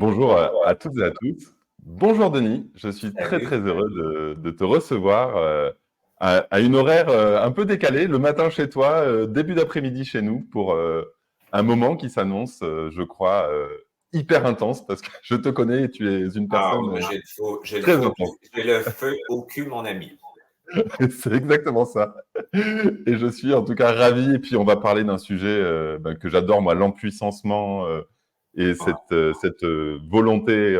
Bonjour à toutes et à tous. Bonjour Denis, je suis très Salut. très heureux de te recevoir à une horaire un peu décalée, le matin chez toi, début d'après-midi chez nous, pour un moment qui s'annonce, je crois, hyper intense, parce que je te connais et tu es une Ah personne oui, mais très intense. j'ai le feu au cul, mon ami. C'est exactement ça. Et je suis en tout cas ravi. Et puis, on va parler d'un sujet que j'adore, moi, l'empuissancement et Ah, cette volonté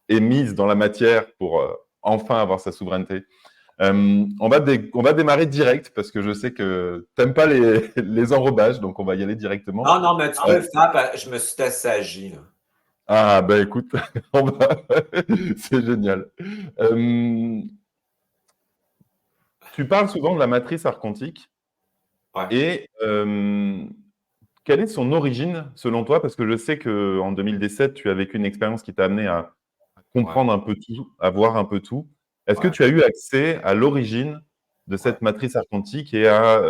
est mise dans la matière pour enfin avoir sa souveraineté. On va démarrer direct parce que je sais que tu n'aimes pas les enrobages, donc on va y aller directement. non, non, mais tu peux le faire, je me suis assagi, là. Ah, ben écoute, c'est génial. Euh, Tu parles souvent de la matrice archontique Ouais, et quelle est son origine selon toi? Parce que je sais qu'en 2017, tu as vécu une expérience qui t'a amené à ouais, comprendre un peu tout, à voir un peu tout. Est-ce que ouais, tu as eu accès à l'origine de ouais. cette matrice archontique et à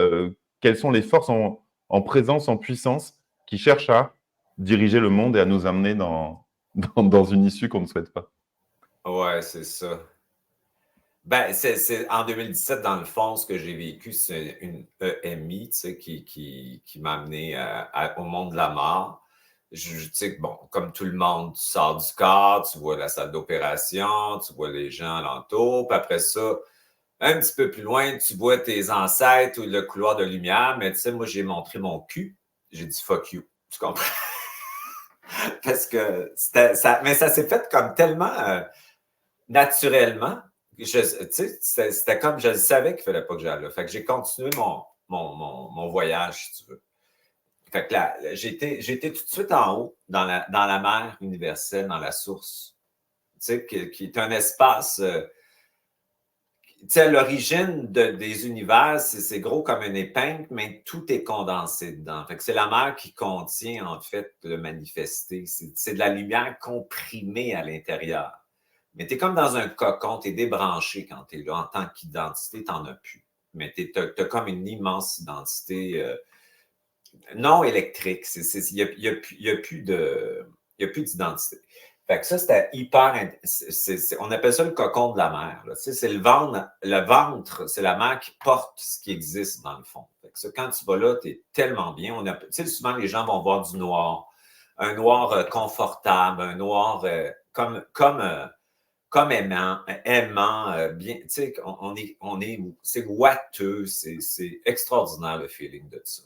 quelles sont les forces en présence, en puissance, qui cherchent à diriger le monde et à nous amener dans une issue qu'on ne souhaite pas? Ouais, c'est ça. Ben, c'est en 2017, dans le fond, ce que j'ai vécu, c'est une EMI, tu sais, qui m'a amené au monde de la mort. Tu sais, bon, comme tout le monde, tu sors du corps, tu vois la salle d'opération, tu vois les gens alentour, puis après ça, un petit peu plus loin, tu vois tes ancêtres ou le couloir de lumière, mais tu sais, moi, j'ai montré mon cul. J'ai dit fuck you. Tu comprends? Parce que mais ça s'est fait comme tellement naturellement. Tu sais, c'était comme je savais qu'il ne fallait pas que j'aille là. Fait que j'ai continué mon voyage, si tu veux. Fait que là, j'étais tout de suite en haut, dans la mer universelle, dans la source. Tu sais, qui est un espace. Tu sais, l'origine des univers, c'est gros comme une épingle, mais tout est condensé dedans. Fait que c'est la mer qui contient, en fait, le manifesté. C'est de la lumière comprimée à l'intérieur. Mais tu es comme dans un cocon, tu es débranché quand tu es là. En tant qu'identité, tu n'en as plus. Mais tu as comme une immense identité non électrique. Il n'y a plus d'identité. Fait que ça, c'était hyper. On appelle ça le cocon de la mer. Là. Tu sais, c'est le ventre, c'est la mer qui porte ce qui existe dans le fond. Fait que ça, quand tu vas là, tu es tellement bien. Tu sais, souvent, les gens vont voir du noir. Un noir confortable, un noir comme aimant, bien. Tu sais, c'est ouateux, c'est extraordinaire le feeling de ça.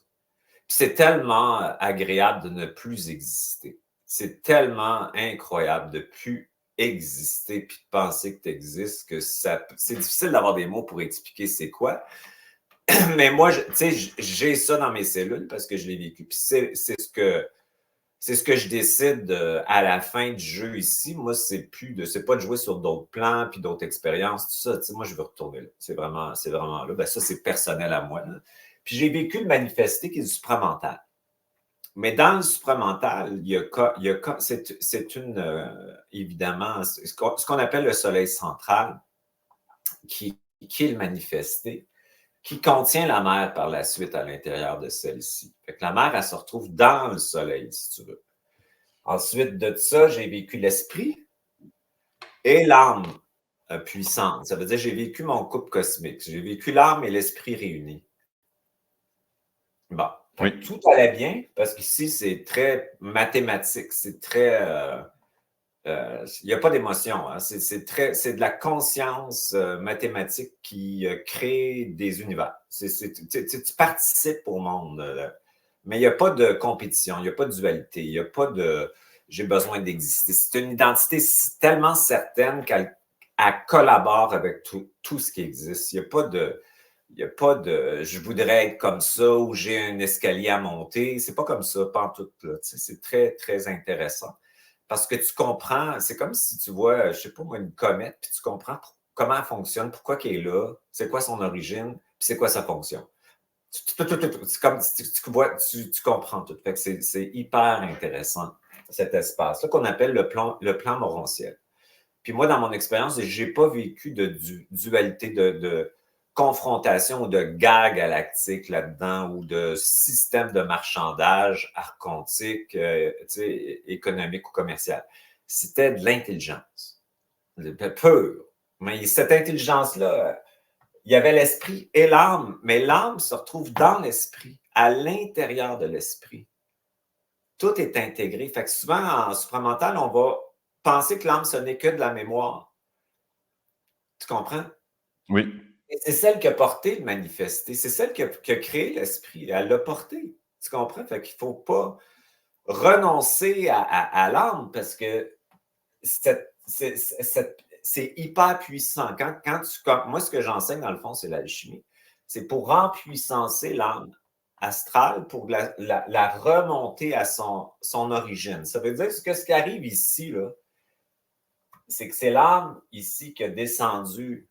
C'est tellement agréable de ne plus exister. C'est tellement incroyable de plus exister puis de penser que tu existes que c'est difficile d'avoir des mots pour expliquer c'est quoi. Mais moi, tu sais, j'ai ça dans mes cellules parce que je l'ai vécu. Puis c'est ce que je décide à la fin du jeu ici. Moi, c'est pas de jouer sur d'autres plans puis d'autres expériences, tout ça. Tu sais, moi, je veux retourner là. C'est vraiment là. Ben, ça, c'est personnel à moi. Là. Puis j'ai vécu le manifesté qui est du supramental. Mais dans le supramental, c'est une, évidemment, ce qu'on appelle le soleil central, qui est le manifesté, qui contient la mer par la suite à l'intérieur de celle-ci. Fait que la mer, elle se retrouve dans le soleil, si tu veux. Ensuite de ça, j'ai vécu l'esprit et l'âme puissante. Ça veut dire que j'ai vécu mon couple cosmique. J'ai vécu l'âme et l'esprit réunis. Bon, fait que Oui. tout allait bien parce qu'ici, c'est très mathématique. C'est très... il n'y a pas d'émotion. Hein. C'est de la conscience mathématique qui crée des univers. Tu participes au monde. Mais il n'y a pas de compétition, il n'y a pas de dualité, il n'y a pas de j'ai besoin d'exister. C'est une identité tellement certaine qu'elle collabore avec tout ce qui existe. Il y a pas de je voudrais être comme ça ou j'ai un escalier à monter. C'est pas comme ça, pas en tout. Là. Tu sais, c'est très, très intéressant. Parce que tu comprends, c'est comme si tu vois, je sais pas moi, une comète, puis tu comprends comment elle fonctionne, pourquoi elle est là, c'est quoi son origine, puis c'est quoi sa fonction. C'est comme tu comprends tout. Fait que c'est hyper intéressant, cet espace-là qu'on appelle le plan morontiel. Puis moi, dans mon expérience, je n'ai pas vécu de dualité, de confrontation ou de guerre galactique là-dedans ou de système de marchandage archontique, économique ou commercial. c'était de l'intelligence. Pure. Mais cette intelligence-là, il y avait l'esprit et l'âme, mais l'âme se retrouve dans l'esprit, à l'intérieur de l'esprit. Tout est intégré. Fait que souvent, en supramental, on va penser que l'âme, ce n'est que de la mémoire. Tu comprends? Oui. Et c'est celle qui a porté le manifesté. C'est celle qui a créé l'esprit. Elle l'a porté. Tu comprends? Fait qu'il ne faut pas renoncer à l'âme parce que c'est hyper puissant. Moi, ce que j'enseigne, dans le fond, c'est l'alchimie. C'est pour rempuissancer l'âme astrale, pour la remonter à son origine. Ça veut dire que ce qui arrive ici, là, c'est que c'est l'âme ici qui a descendu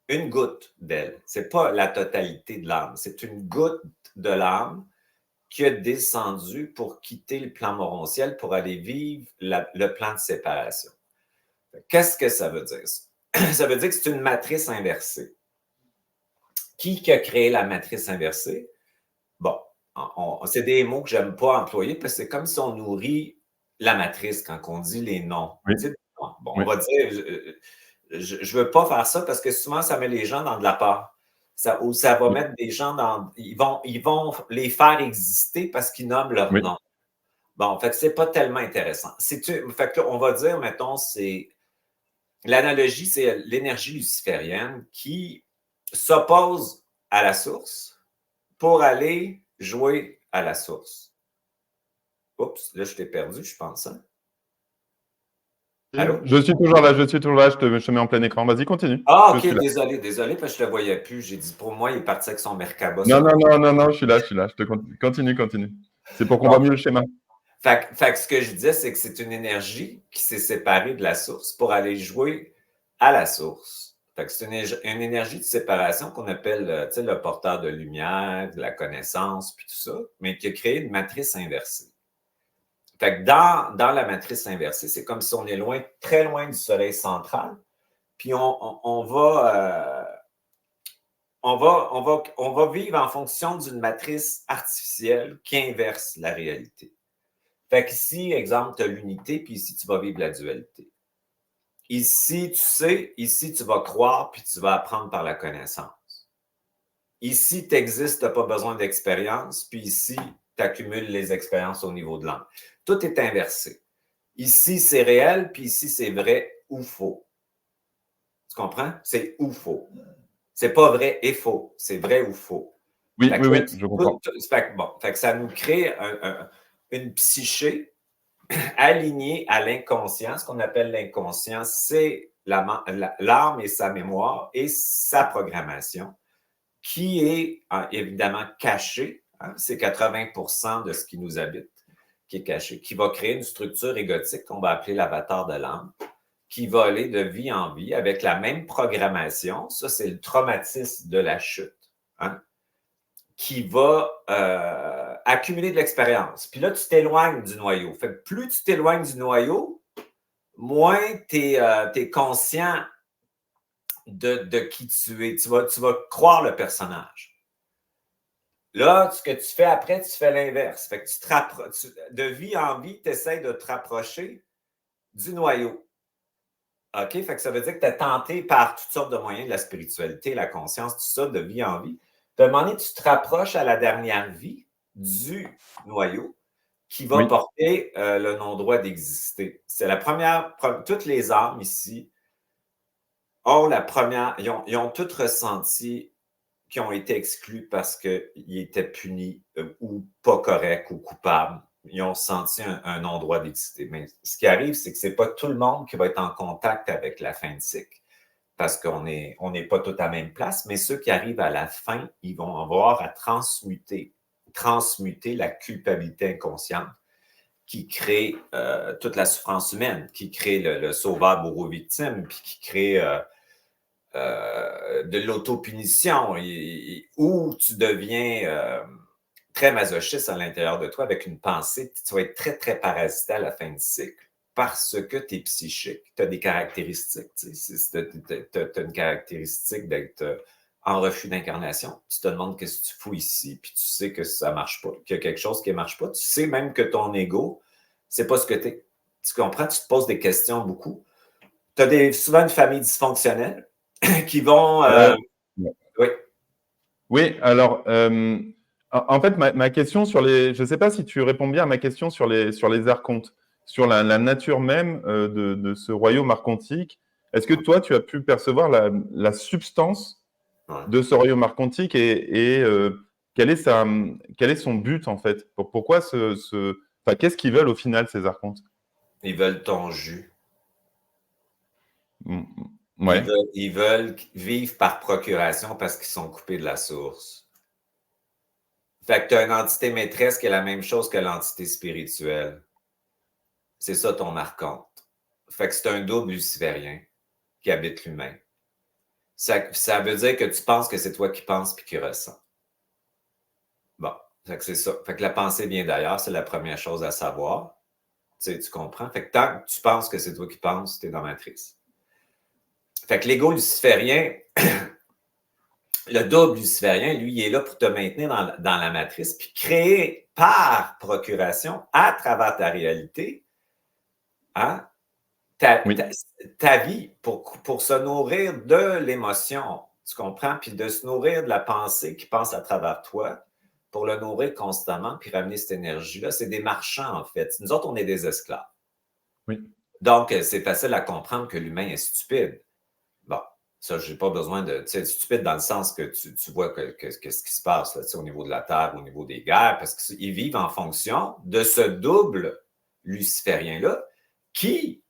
une goutte d'elle. Ce n'est pas la totalité de l'âme. C'est une goutte de l'âme qui a descendu pour quitter le plan morontiel pour aller vivre le plan de séparation. Qu'est-ce que ça veut dire? Ça veut dire que c'est une matrice inversée. Qui a créé la matrice inversée? Bon, c'est des mots que je n'aime pas employer parce que c'est comme si on nourrit la matrice quand on dit les noms. Oui. Tu sais, bon, Oui. on va dire, je ne veux pas faire ça parce que souvent, ça met les gens dans de la peur. Ou ça va mettre des gens dans... Ils vont les faire exister parce qu'ils nomment leur nom. Bon, fait que c'est pas tellement intéressant. Fait que on va dire, mettons, c'est... L'analogie, c'est l'énergie luciférienne qui s'oppose à la source pour aller jouer à la source. Oups, là, je t'ai perdu, je pense. Hein? Allô? Je suis toujours là, je te mets en plein écran. Vas-y, continue. Ah, Je OK, suis là. désolé, parce que je ne le voyais plus. J'ai dit, pour moi, il est parti avec son Merkaba. Non, je suis là. Je te continue. C'est pour qu'on voit mieux le schéma. Fait que ce que je disais, c'est que c'est une énergie qui s'est séparée de la source pour aller jouer à la source. Fait que c'est une énergie de séparation qu'on appelle le porteur de lumière, de la connaissance, puis tout ça, mais qui a créé une matrice inversée. Fait que dans la matrice inversée, c'est comme si on est loin, très loin du soleil central, puis on va vivre en fonction d'une matrice artificielle qui inverse la réalité. Fait qu'ici, exemple, tu as l'unité, puis ici, tu vas vivre la dualité. Ici, tu sais, ici, tu vas croire, puis tu vas apprendre par la connaissance. Ici, tu existes, tu n'as pas besoin d'expérience, puis ici, tu accumules les expériences au niveau de l'âme. Tout est inversé. Ici, c'est réel, puis ici, c'est vrai ou faux. Tu comprends? C'est ou faux. C'est pas vrai et faux. C'est vrai ou faux. Oui, je comprends. Fait que ça nous crée une psyché alignée à l'inconscient. Ce qu'on appelle l'inconscient, c'est l'âme et sa mémoire et sa programmation qui est évidemment cachée. Hein, c'est 80% de ce qui nous habite qui est caché, qui va créer une structure égotique qu'on va appeler l'avatar de l'âme, qui va aller de vie en vie avec la même programmation. Ça, c'est le traumatisme de la chute. Hein, qui va accumuler de l'expérience. Puis là, tu t'éloignes du noyau. Fait que plus tu t'éloignes du noyau, moins tu es conscient de qui tu es. Tu vas croire le personnage. Là, ce que tu fais après, tu fais l'inverse. Fait que de vie en vie, tu essaies de te rapprocher du noyau. OK? Fait que ça veut dire que tu es tenté par toutes sortes de moyens de la spiritualité, la conscience, tout ça, de vie en vie. De un moment donné, tu te rapproches à la dernière vie du noyau qui va porter le non-droit d'exister. C'est la première... Toutes les âmes ici ont la première... Ils ont toutes ressenti qui ont été exclus parce qu'ils étaient punis ou pas corrects ou coupables. Ils ont senti un non-droit d'exister. Mais ce qui arrive, c'est que ce n'est pas tout le monde qui va être en contact avec la fin de cycle parce qu'on n'est pas tous à la même place, mais ceux qui arrivent à la fin, ils vont avoir à transmuter la culpabilité inconsciente qui crée toute la souffrance humaine, qui crée le sauveur bourreau victime, puis qui crée de l'autopunition où tu deviens très masochiste à l'intérieur de toi avec une pensée, tu vas être très, très parasité à la fin du cycle parce que tu es psychique, tu as des caractéristiques. Tu as une caractéristique d'être en refus d'incarnation. Tu te demandes qu'est-ce que tu fous ici, puis tu sais que ça ne marche pas, qu'il y a quelque chose qui ne marche pas. Tu sais même que ton ego, c'est pas ce que tu es. Tu comprends? Tu te poses des questions beaucoup. Tu as souvent une famille dysfonctionnelle qui vont... oui. Oui, alors, en fait, ma question sur les... Je ne sais pas si tu réponds bien à ma question sur les archontes, sur la nature même de ce royaume archontique. Est-ce que toi, tu as pu percevoir la substance Ouais. de ce royaume archontique et quel est son but, en fait? Pourquoi enfin, qu'est-ce qu'ils veulent au final, ces archontes? Ils veulent ton jus. Mm, ouais, Ils veulent vivre par procuration parce qu'ils sont coupés de la source. Fait que tu as une entité maîtresse qui est la même chose que l'entité spirituelle. C'est ça ton archonte. Fait que c'est un double luciférien qui habite l'humain. Ça veut dire que tu penses que c'est toi qui penses puis qui ressens. Bon, fait que c'est ça. Fait que la pensée vient d'ailleurs, c'est la première chose à savoir. Tu comprends? Fait que tant que tu penses que c'est toi qui penses, tu es dans la matrice. Fait que l'ego luciférien, le double luciférien, lui, il est là pour te maintenir dans la matrice, puis créer par procuration, à travers ta réalité, hein, ta, oui. ta, ta vie pour se nourrir de l'émotion, tu comprends? Puis de se nourrir de la pensée qui pense à travers toi, pour le nourrir constamment, puis ramener cette énergie-là. C'est des marchands, en fait. Nous autres, on est des esclaves. Oui. Donc, c'est facile à comprendre que l'humain est stupide. Bon, ça, je n'ai pas besoin de... Tu sais, stupide dans le sens que tu vois ce qui se passe là, au niveau de la Terre, au niveau des guerres, parce qu'ils vivent en fonction de ce double luciférien-là qui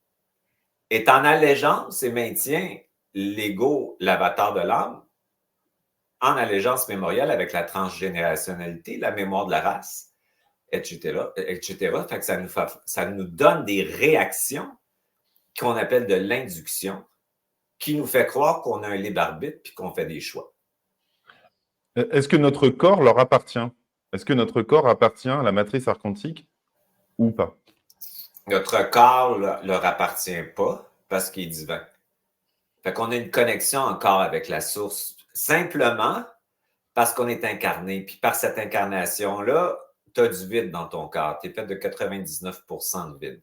est en allégeance et maintient l'ego, l'avatar de l'âme, en allégeance mémorielle avec la transgénérationnalité, la mémoire de la race, etc., etc. Fait que ça nous donne des réactions qu'on appelle de l'induction, qui nous fait croire qu'on a un libre arbitre puis qu'on fait des choix. Est-ce que notre corps leur appartient? Est-ce que notre corps appartient à la matrice archontique ou pas? Notre corps ne leur appartient pas parce qu'il est divin. Fait qu'on a une connexion encore avec la source, simplement parce qu'on est incarné. Puis par cette incarnation-là, tu as du vide dans ton corps. Tu es fait de 99% de vide.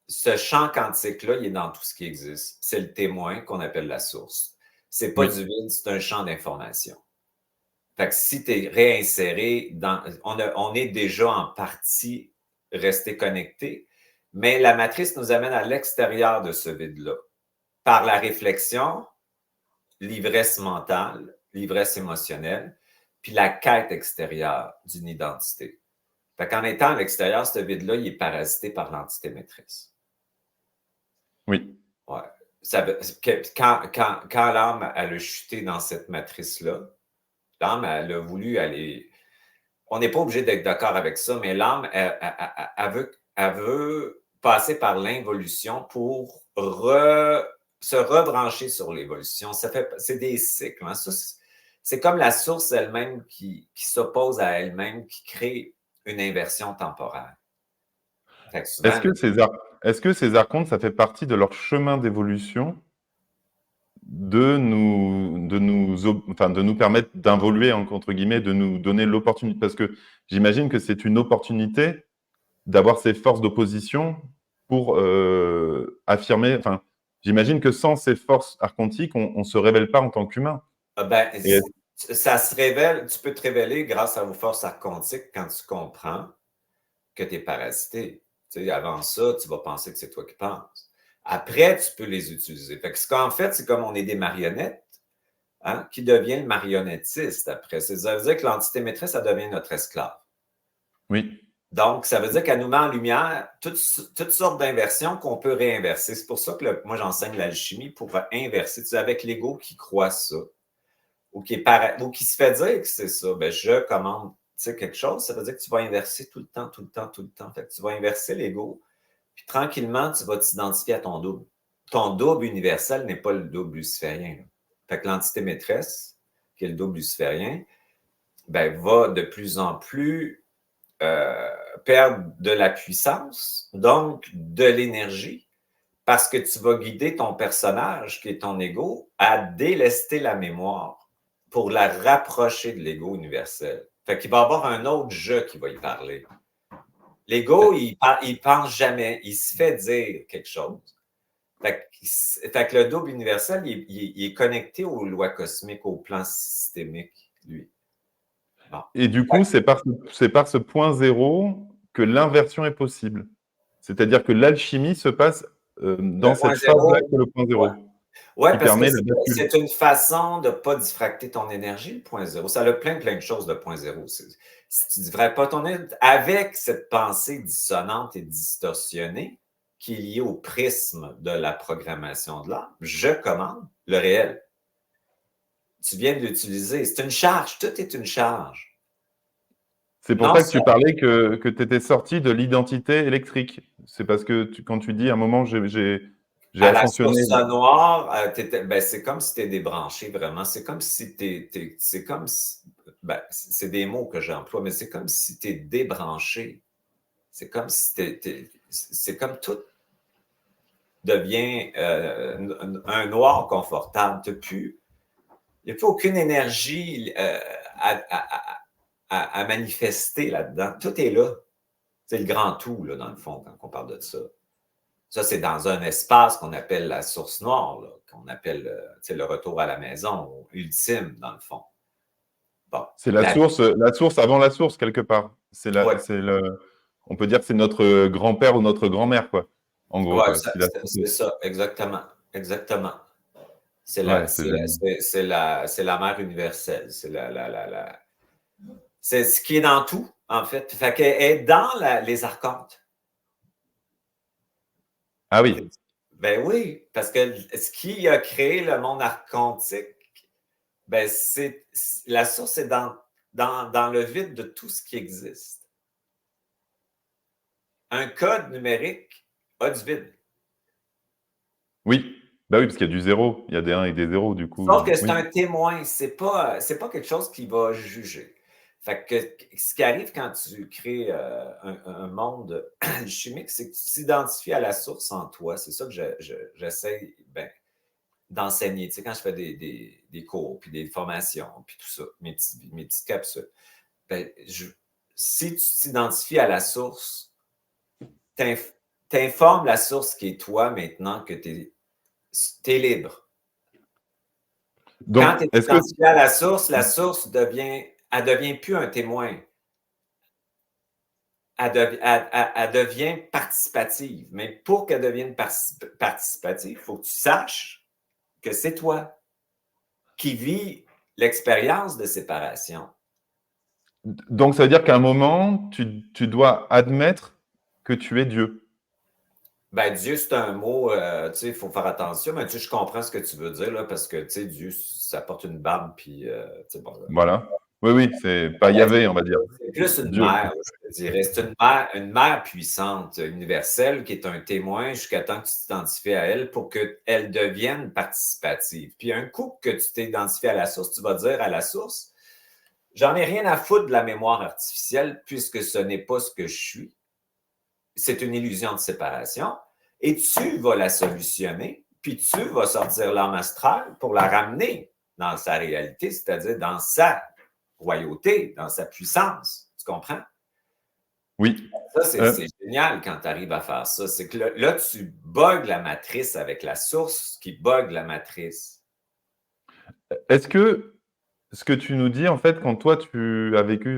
Ce champ quantique-là, il est dans tout ce qui existe. C'est le témoin qu'on appelle la source. C'est pas Oui. du vide, c'est un champ d'information. Fait que si tu es réinséré on est déjà en partie resté connecté, mais la matrice nous amène à l'extérieur de ce vide-là. Par la réflexion, l'ivresse mentale, l'ivresse émotionnelle, puis la quête extérieure d'une identité. Fait qu'en étant à l'extérieur, ce vide-là, il est parasité par l'entité maîtresse. Oui. Ouais. Quand l'âme elle a chuté dans cette matrice-là, l'âme elle a voulu aller. On n'est pas obligé d'être d'accord avec ça, mais l'âme elle veut passer par l'involution pour se rebrancher sur l'évolution. C'est des cycles. Hein. Ça, c'est comme la source elle-même qui s'oppose à elle-même, qui crée une inversion temporaire. Fait que souvent, Est-ce que ces archontes, ça fait partie de leur chemin d'évolution enfin, de nous permettre d'involuer, entre guillemets, de nous donner l'opportunité? Parce que j'imagine que c'est une opportunité d'avoir ces forces d'opposition pour affirmer. Enfin, j'imagine que sans ces forces archontiques, on ne se révèle pas en tant qu'humain. ben, Et ça se révèle, tu peux te révéler grâce à vos forces archontiques quand tu comprends que tu es parasité. Tu sais, avant ça, tu vas penser que c'est toi qui penses. Après, tu peux les utiliser. Fait que en fait, c'est comme on est des marionnettes, hein, qui devient le marionnettiste après. Ça veut dire que l'entité maîtresse, ça devient notre esclave. oui, Donc, ça veut dire qu'elle nous met en lumière toutes sortes d'inversions qu'on peut réinverser. C'est pour ça que moi, j'enseigne l'alchimie pour inverser. Tu sais, avec l'ego qui croit ça, ou qui se fait dire que c'est ça, ben, je commande quelque chose, ça veut dire que tu vas inverser tout le temps, tout le temps, tout le temps. Fait que tu vas inverser l'ego, puis tranquillement, tu vas t'identifier à ton double. Ton double universel n'est pas le double luciférien. Là. Fait que l'entité maîtresse, qui est le double luciférien, ben, va de plus en plus perdre de la puissance, donc de l'énergie, parce que tu vas guider ton personnage, qui est ton ego, à délester la mémoire pour la rapprocher de l'ego universel. Fait qu'il va y avoir un autre je qui va y parler. L'ego, il pense jamais. Il se fait dire quelque chose. Fait que le double universel, il est connecté aux lois cosmiques, au plan systémique, lui. Bon. Et du coup, c'est par ce point zéro que l'inversion est possible. C'est-à-dire que l'alchimie se passe dans Le point cette phase-là zéro, que le point ouais. zéro, Ouais, qui parce que permet la bascule. c'est une façon de ne pas diffracter ton énergie, le point zéro. Ça a plein de choses, le point zéro. Si tu ne diffractes pas ton énergie, avec cette pensée dissonante et distorsionnée qui est liée au prisme de la programmation de l'âme, je commande le réel. Tu viens de l'utiliser. C'est une charge. Tout est une charge. C'est pour Non, ça que tu parlais que tu étais sorti de l'identité électrique. C'est parce que quand tu dis à un moment, j'ai à la ascensionné. source noire, ben, c'est comme si tu es débranché vraiment. C'est comme si c'est comme si, ben, c'est des mots que j'emploie, mais c'est comme si tu es débranché. C'est comme si c'est comme tout devient un noir confortable. Il n'y a plus aucune énergie à manifester là-dedans. Tout est là. C'est le grand tout, là, dans le fond, quand on parle de ça. Ça, c'est dans un espace qu'on appelle la source noire, qu'on appelle le retour à la maison ultime, dans le fond. Bon, C'est la source avant la source, quelque part. ouais, On peut dire que c'est notre grand-père ou notre grand-mère, quoi. En gros, ouais, quoi. Si la source c'est ça, exactement. Exactement. C'est Ouais, c'est génial. c'est la mère universelle. C'est ce qui est dans tout, en fait. Fait qu'elle est dans les archontes. Ah oui. Ben oui, parce que ce qui a créé le monde archontique, ben la source est dans le vide de tout ce qui existe. Un code numérique a du vide. Oui. Bah oui, parce qu'il y a du zéro. Il y a des 1 et des 0, du coup. Sauf que c'est Oui. un témoin, c'est pas quelque chose qui va juger. Fait que ce qui arrive quand tu crées un monde chimique, c'est que tu t'identifies à la source en toi. C'est ça que j'essaie d'enseigner. Tu sais, quand je fais des cours, puis des formations, puis tout ça, mes petites capsules, si tu t'identifies à la source, t'informes la source qui est toi maintenant que tu es libre. Quand Donc, tu es est-ce que... identifié à la source devient plus un témoin. Elle devient participative. Mais pour qu'elle devienne participative, il faut que tu saches que c'est toi qui vis l'expérience de séparation. Donc, ça veut dire qu'à un moment, tu dois admettre que tu es Dieu. Ben, Dieu, c'est un mot, tu sais, il faut faire attention, mais tu sais, je comprends ce que tu veux dire, là, parce que, tu sais, Dieu, ça porte une barbe, puis, tu sais, bon, Voilà. Oui, oui, c'est pas Yahvé, on va dire. c'est plus une Dieu. mère, je te dirais. C'est une mère puissante, universelle, qui est un témoin jusqu'à temps que tu t'identifies à elle pour qu'elle devienne participative. Puis un coup que tu t'identifies à la source, tu vas dire à la source, j'en ai rien à foutre de la mémoire artificielle puisque ce n'est pas ce que je suis. C'est une illusion de séparation. Et tu vas la solutionner, puis tu vas sortir l'âme astrale pour la ramener dans sa réalité, c'est-à-dire dans sa royauté, dans sa puissance. Tu comprends? Oui. Ça, c'est génial quand tu arrives à faire ça. C'est que là, tu bugs la matrice avec la source qui bug la matrice. Est-ce que ce que tu nous dis, en fait, quand toi, tu as vécu,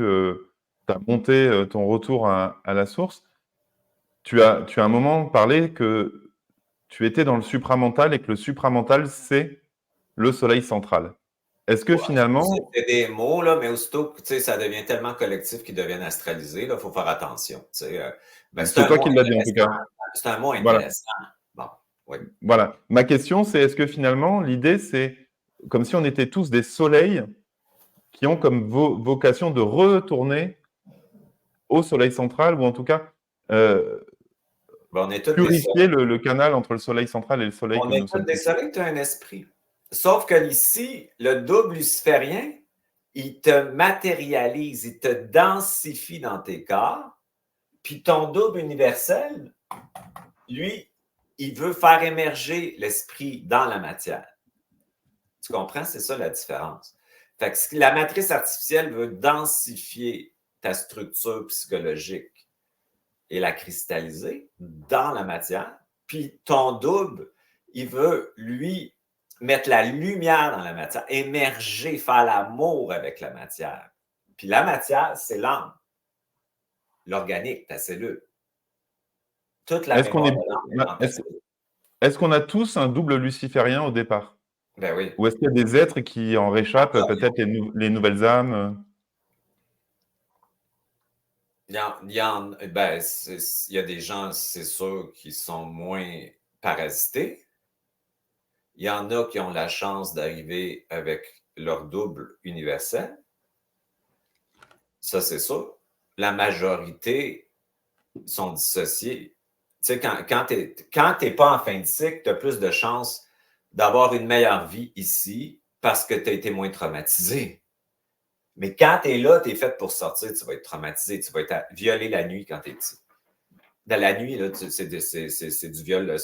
tu as monté ton retour à la source, tu as un moment parlé que tu étais dans le supramental et que le supramental, c'est le soleil central. Est-ce que Ouais, finalement, c'est des mots, là, mais aussitôt que ça devient tellement collectif qu'ils deviennent astralisés, il faut faire attention. C'est c'est un toi mot qui l'as dit en tout cas. intéressant. C'est un mot Voilà. intéressant. Bon, oui. Voilà. Ma question, c'est est-ce que finalement, l'idée, c'est comme si on était tous des soleils qui ont comme vocation de retourner au soleil central, ou en tout cas On est tous des purifier soleils. le canal entre le soleil central et le soleil On que est nous tous sommes des tous. soleils, tu as un esprit. Sauf que ici, le double luciférien, il te matérialise, il te densifie dans tes corps. Puis ton double universel, lui, il veut faire émerger l'esprit dans la matière. Tu comprends? C'est ça la différence. Fait que la matrice artificielle veut densifier ta structure psychologique. et la cristalliser dans la matière. Puis ton double, il veut, lui, mettre la lumière dans la matière, émerger, faire l'amour avec la matière. Puis la matière, c'est l'âme, l'organique, ta cellule. Toute la Est-ce qu'on mémoire est, de l'âme est dans ta est-ce, cellule. est-ce qu'on a tous un double luciférien au départ? Ben oui. Ou est-ce qu'il y a des êtres qui en réchappent, peut-être les nouvelles âmes? Ben, il y a des gens, c'est sûr, qui sont moins parasités. Il y en a qui ont la chance d'arriver avec leur double universel. Ça, c'est sûr. La majorité sont dissociés. Tu sais, quand tu n'es pas en fin de cycle, tu as plus de chances d'avoir une meilleure vie ici parce que tu as été moins traumatisé. Mais quand tu es là, tu es fait pour sortir, tu vas être traumatisé, tu vas être violé la nuit quand tu es petit. Dans la nuit, c'est du viol,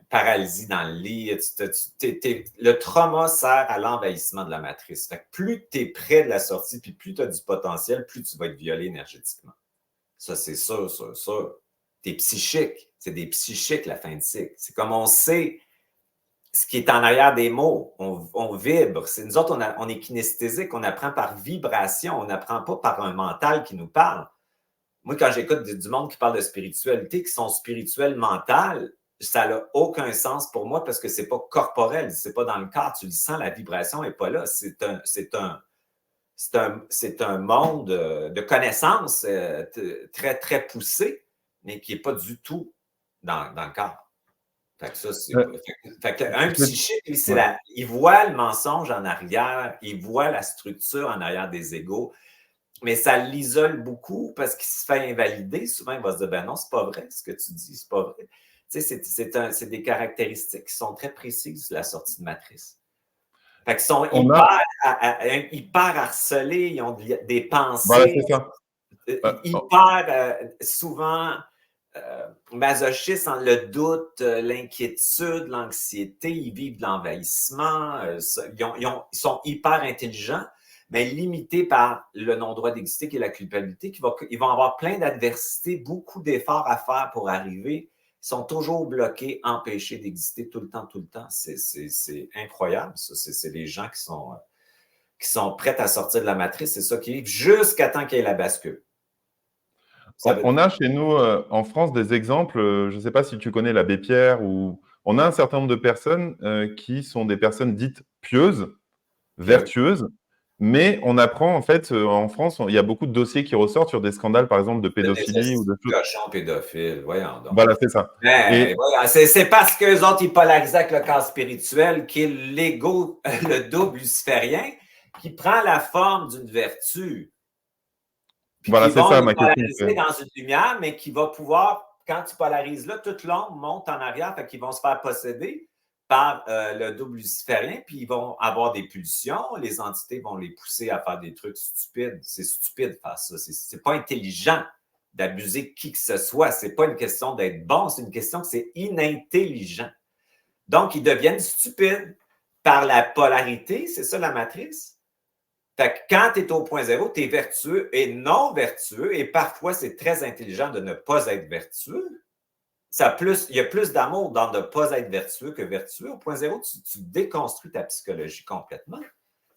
paralysie dans le lit. Le trauma sert à l'envahissement de la matrice. Fait que plus tu es près de la sortie, puis plus tu as du potentiel, plus tu vas être violé énergétiquement. Ça, c'est sûr, sûr, sûr. Tu es psychique. C'est des psychiques, la fin de cycle. C'est comme on sait ce qui est en arrière des mots. On vibre. Nous autres, on est kinesthésique. On apprend par vibration. On n'apprend pas par un mental qui nous parle. Moi, quand j'écoute du monde qui parle de spiritualité, qui sont spirituels, mentales, ça n'a aucun sens pour moi parce que ce n'est pas corporel, ce n'est pas dans le corps. Tu le sens, la vibration n'est pas là. C'est un monde de connaissances très, très poussé, mais qui n'est pas du tout dans le corps. Fait que ça, un psychique, il voit le mensonge en arrière, il voit la structure en arrière des égos, mais ça l'isole beaucoup parce qu'il se fait invalider. Souvent, il va se dire, ben non, c'est pas vrai ce que tu dis, c'est pas vrai. Tu sais, c'est des caractéristiques qui sont très précises de la sortie de matrice. Fait qu'ils sont hyper harcelés, ils ont des pensées hyper souvent masochistes, le doute, l'inquiétude, l'anxiété, ils vivent de l'envahissement, ils sont hyper intelligents, mais limités par le non-droit d'exister qui est la culpabilité, ils vont avoir plein d'adversités, beaucoup d'efforts à faire pour arriver. Ils sont toujours bloqués, empêchés d'exister tout le temps, tout le temps. C'est incroyable, ça. C'est des gens qui sont prêts à sortir de la matrice, c'est ça qui arrive, jusqu'à temps qu'il y ait la bascule. On a chez nous, en France, des exemples. Je ne sais pas si tu connais l'abbé Pierre, ou on a un certain nombre de personnes qui sont des personnes dites pieuses, vertueuses, mais on apprend, en fait, en France, il y a beaucoup de dossiers qui ressortent sur des scandales, par exemple, de pédophilie ou de choses. Cochons pédophiles, voyons donc. Voilà, c'est ça. C'est parce qu'eux autres, ils polarisent avec le corps spirituel, qui est l'ego, le double luciférien, qui prend la forme d'une vertu. Voilà, c'est ça ma question. Polariser dans une lumière, mais qui va pouvoir, quand tu polarises là, toute l'ombre monte en arrière, fait qu'ils vont se faire posséder par le double luciférien, puis ils vont avoir des pulsions, les entités vont les pousser à faire des trucs stupides. C'est stupide de faire ça. C'est pas intelligent d'abuser qui que ce soit. C'est pas une question d'être bon, c'est une question que c'est inintelligent. Donc, ils deviennent stupides par la polarité, c'est ça la matrice. Fait que quand tu es au point zéro, tu es vertueux et non vertueux, et parfois, c'est très intelligent de ne pas être vertueux. Il y a plus d'amour dans de ne pas être vertueux que vertueux. Au point zéro, tu déconstruis ta psychologie complètement.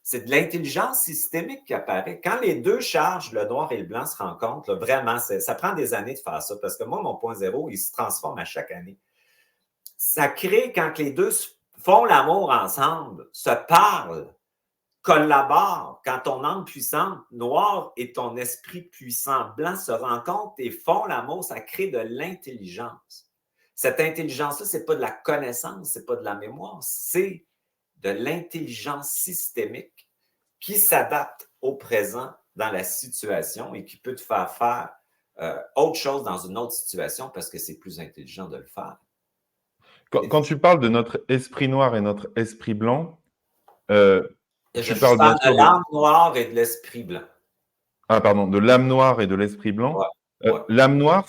C'est de l'intelligence systémique qui apparaît. Quand les deux charges, le noir et le blanc, se rencontrent, là, vraiment, ça prend des années de faire ça, parce que moi, mon point zéro, il se transforme à chaque année. Ça crée, quand les deux font l'amour ensemble, se parlent, collaborent, quand ton âme puissante, noir, et ton esprit puissant, blanc, se rencontrent et font l'amour, ça crée de l'intelligence. Cette intelligence-là, ce n'est pas de la connaissance, ce n'est pas de la mémoire, c'est de l'intelligence systémique qui s'adapte au présent dans la situation et qui peut te faire faire autre chose dans une autre situation parce que c'est plus intelligent de le faire. Quand tu parles de notre esprit noir et notre esprit blanc, je parle de l'âme noire et de l'esprit blanc. Ah, pardon, de l'âme noire et de l'esprit blanc. Ouais. L'âme noire,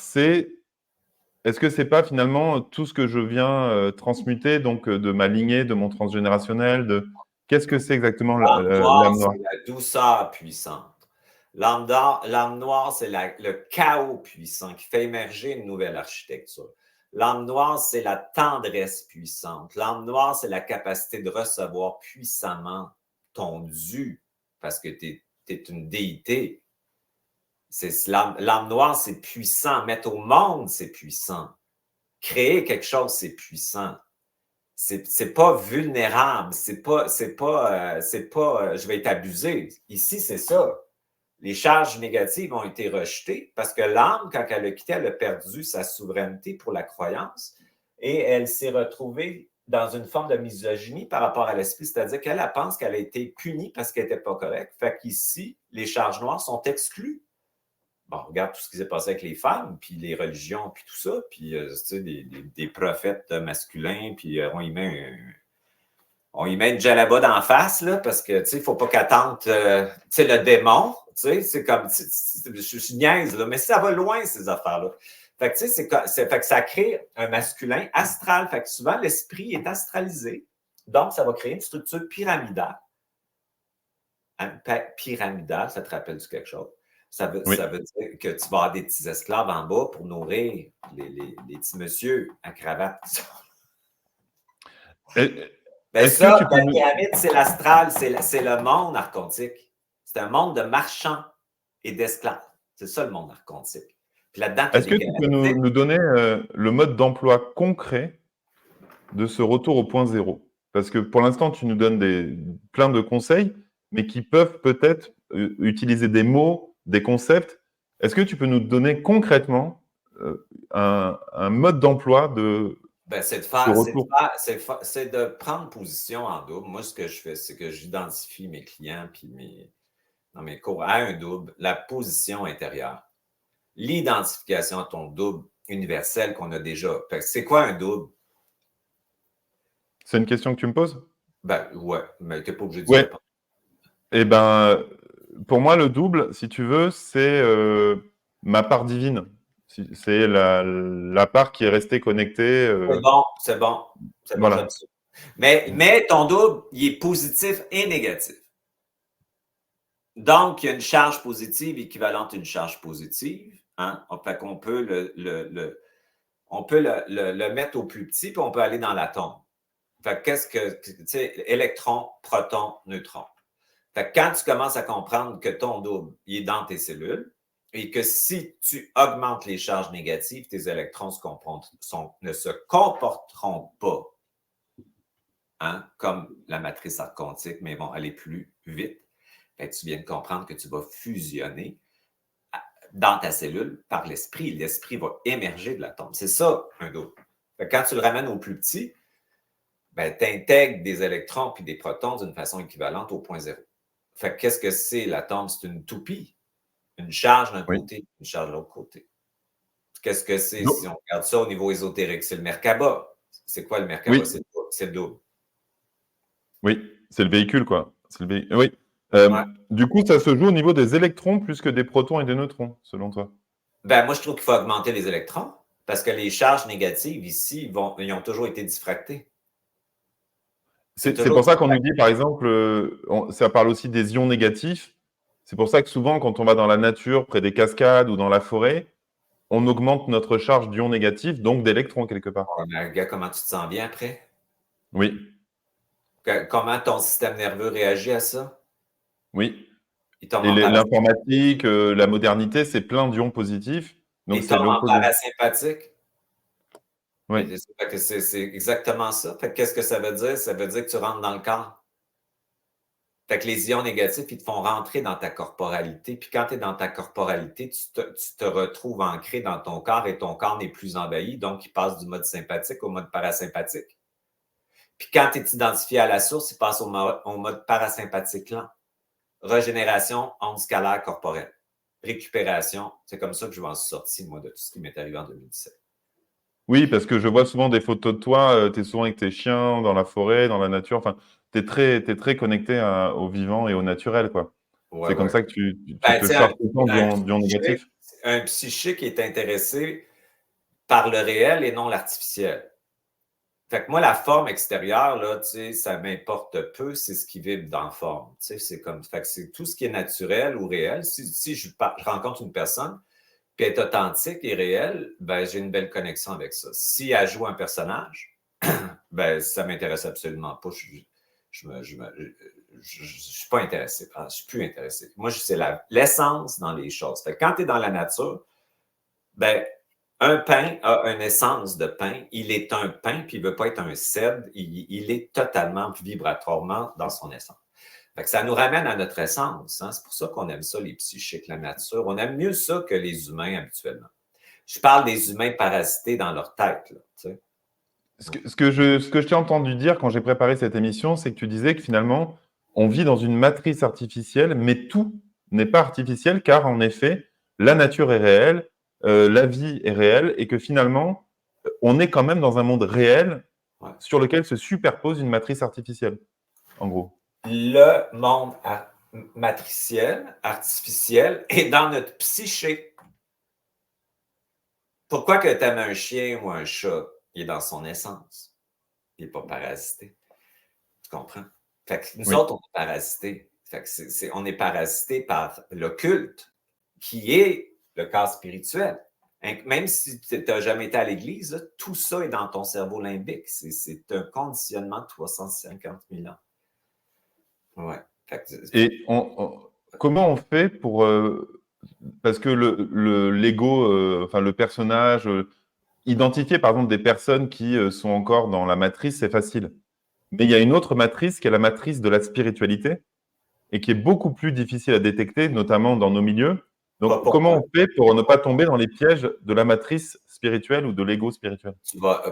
est-ce que c'est pas finalement tout ce que je viens transmuter, donc de ma lignée, de mon transgénérationnel, qu'est-ce que c'est exactement l'âme noire? C'est la douceur puissante. L'âme noire, c'est le chaos puissant qui fait émerger une nouvelle architecture. L'âme noire, c'est la tendresse puissante. L'âme noire, c'est la capacité de recevoir puissamment ton dû, parce que tu es une déité. L'âme noire, c'est puissant. Mettre au monde, c'est puissant. Créer quelque chose, c'est puissant. C'est pas vulnérable. C'est pas je vais être abusé. Ici, c'est ça. Les charges négatives ont été rejetées parce que l'âme, quand elle a quitté, elle a perdu sa souveraineté pour la croyance et elle s'est retrouvée dans une forme de misogynie par rapport à l'esprit, c'est-à-dire qu'elle pense qu'elle a été punie parce qu'elle n'était pas correcte. Fait qu'ici, les charges noires sont exclues. Bon, regarde tout ce qui s'est passé avec les femmes, puis les religions, puis tout ça, puis tu sais, des prophètes masculins, puis on y met une djellaba d'en face, là, parce que, tu sais, il ne faut pas qu'elle tente, tu sais, le démon, tu sais, c'est comme, je niaise, là, mais ça va loin, ces affaires-là. Fait que, tu sais, fait que ça crée un masculin astral. Fait que souvent, l'esprit est astralisé. Donc, ça va créer une structure pyramidale. Pyramidale, ça te rappelle quelque chose? Ça veut dire que tu vas avoir des petits esclaves en bas pour nourrir les petits messieurs à cravate. Ben ça, la pyramide, c'est l'astral, c'est le monde archontique. C'est un monde de marchands et d'esclaves. C'est ça le monde archontique. Puis là-dedans, est-ce que tu peux nous donner le mode d'emploi concret de ce retour au point zéro? Parce que pour l'instant, tu nous donnes plein de conseils, mais qui peuvent peut-être utiliser des mots, des concepts. Est-ce que tu peux nous donner concrètement un mode d'emploi de c'est de prendre position en double. Moi, ce que je fais, c'est que j'identifie mes clients puis dans mes cours à un double, la position intérieure. L'identification à ton double universel qu'on a déjà. C'est quoi un double? C'est une question que tu me poses? Ben, ouais, mais tu n'es pas obligé de dire. Eh ben, pour moi, le double, si tu veux, c'est ma part divine. C'est la part qui est restée connectée. C'est bon. Voilà. Mais ton double, il est positif et négatif. Donc, il y a une charge positive équivalente à une charge positive. Hein? Fait qu'on peut on peut le mettre au plus petit, puis on peut aller dans l'atome. Fait qu'est-ce que, tu sais, électron, proton, neutron. Fait que quand tu commences à comprendre que ton double, il est dans tes cellules, et que si tu augmentes les charges négatives, tes électrons ne se comporteront pas hein, comme la matrice archontique, mais vont aller plus vite. Fait que tu viens de comprendre que tu vas fusionner dans ta cellule par l'esprit. L'esprit va émerger de l'atome. C'est ça, un double. Fait que quand tu le ramènes au plus petit, ben, tu intègres des électrons puis des protons d'une façon équivalente au point zéro. Fait que qu'est-ce que c'est l'atome? C'est une toupie. Une charge d'un côté, une charge de l'autre côté. Qu'est-ce que c'est si on regarde ça au niveau ésotérique? C'est le Merkaba. C'est quoi le Merkaba? Oui. C'est le double. Oui, c'est le véhicule, quoi. Oui. Du coup, ça se joue au niveau des électrons plus que des protons et des neutrons, selon toi? Ben, moi, je trouve qu'il faut augmenter les électrons parce que les charges négatives ici, ils ont toujours été diffractées. C'est pour ça qu'on nous dit, par exemple, ça parle aussi des ions négatifs. C'est pour ça que souvent, quand on va dans la nature, près des cascades ou dans la forêt, on augmente notre charge d'ions négatifs, donc d'électrons quelque part. Oh, mais regarde comment tu te sens bien après. Oui. Comment ton système nerveux réagit à ça? Oui. Et l'informatique, la modernité, c'est plein d'ions positifs. Donc c'est l'opposé. Parasympathique. Oui. C'est exactement ça. Qu'est-ce que ça veut dire? Ça veut dire que tu rentres dans le corps. Fait que les ions négatifs, ils te font rentrer dans ta corporalité. Puis quand tu es dans ta corporalité, tu te retrouves ancré dans ton corps et ton corps n'est plus envahi. Donc, il passe du mode sympathique au mode parasympathique. Puis quand tu es identifié à la source, il passe au mode parasympathique lent. Régénération, onde scalaire corporelle. Récupération, c'est comme ça que je m'en suis sorti, moi, de tout ce qui m'est arrivé en 2017. Oui, parce que je vois souvent des photos de toi, tu es souvent avec tes chiens dans la forêt, dans la nature. Enfin, tu es très connecté au vivant et au naturel, quoi. C'est comme ça que tu te charges tout le temps d'ions négatifs. Un psychique est intéressé par le réel et non l'artificiel. Fait que moi, la forme extérieure, là, tu sais, ça m'importe peu, c'est ce qui vibre dans la forme. Tu sais, c'est comme, fait que c'est tout ce qui est naturel ou réel. Si je rencontre une personne, puis elle est authentique et réelle, ben, j'ai une belle connexion avec ça. Si elle joue un personnage, ben, ça m'intéresse absolument pas. Je suis pas intéressé. Je suis plus intéressé. Moi, c'est l'essence dans les choses. Fait que quand tu es dans la nature, ben, un pain a une essence de pain. Il est un pain, puis il ne veut pas être un cèdre. Il est totalement vibratoirement dans son essence. Fait que ça nous ramène à notre essence. Hein? C'est pour ça qu'on aime ça, les psychiques, la nature. On aime mieux ça que les humains habituellement. Je parle des humains parasités dans leur tête. Là, tu sais. Ce que je t'ai entendu dire quand j'ai préparé cette émission, c'est que tu disais que finalement, on vit dans une matrice artificielle, mais tout n'est pas artificiel, car en effet, la nature est réelle, la vie est réelle, et que finalement, on est quand même dans un monde réel Ouais. sur lequel se superpose une matrice artificielle, en gros. Le monde matriciel, artificiel, est dans notre psyché. Pourquoi que tu aimes un chien ou un chat? Il est dans son essence. Il n'est pas parasité. Tu comprends? Fait que nous Oui. autres, on est parasités. Fait que on est parasités par l'occulte, qui est le corps spirituel. Même si tu n'as jamais été à l'église, tout ça est dans ton cerveau limbique. C'est un conditionnement de 350 000 ans. Ouais. Et comment on fait pour... parce que l'ego, enfin le personnage, identifier par exemple des personnes qui sont encore dans la matrice, c'est facile. Mais il y a une autre matrice qui est la matrice de la spiritualité et qui est beaucoup plus difficile à détecter, notamment dans nos milieux. Donc, comment on fait pour ne pas tomber dans les pièges de la matrice spirituelle ou de l'ego spirituel?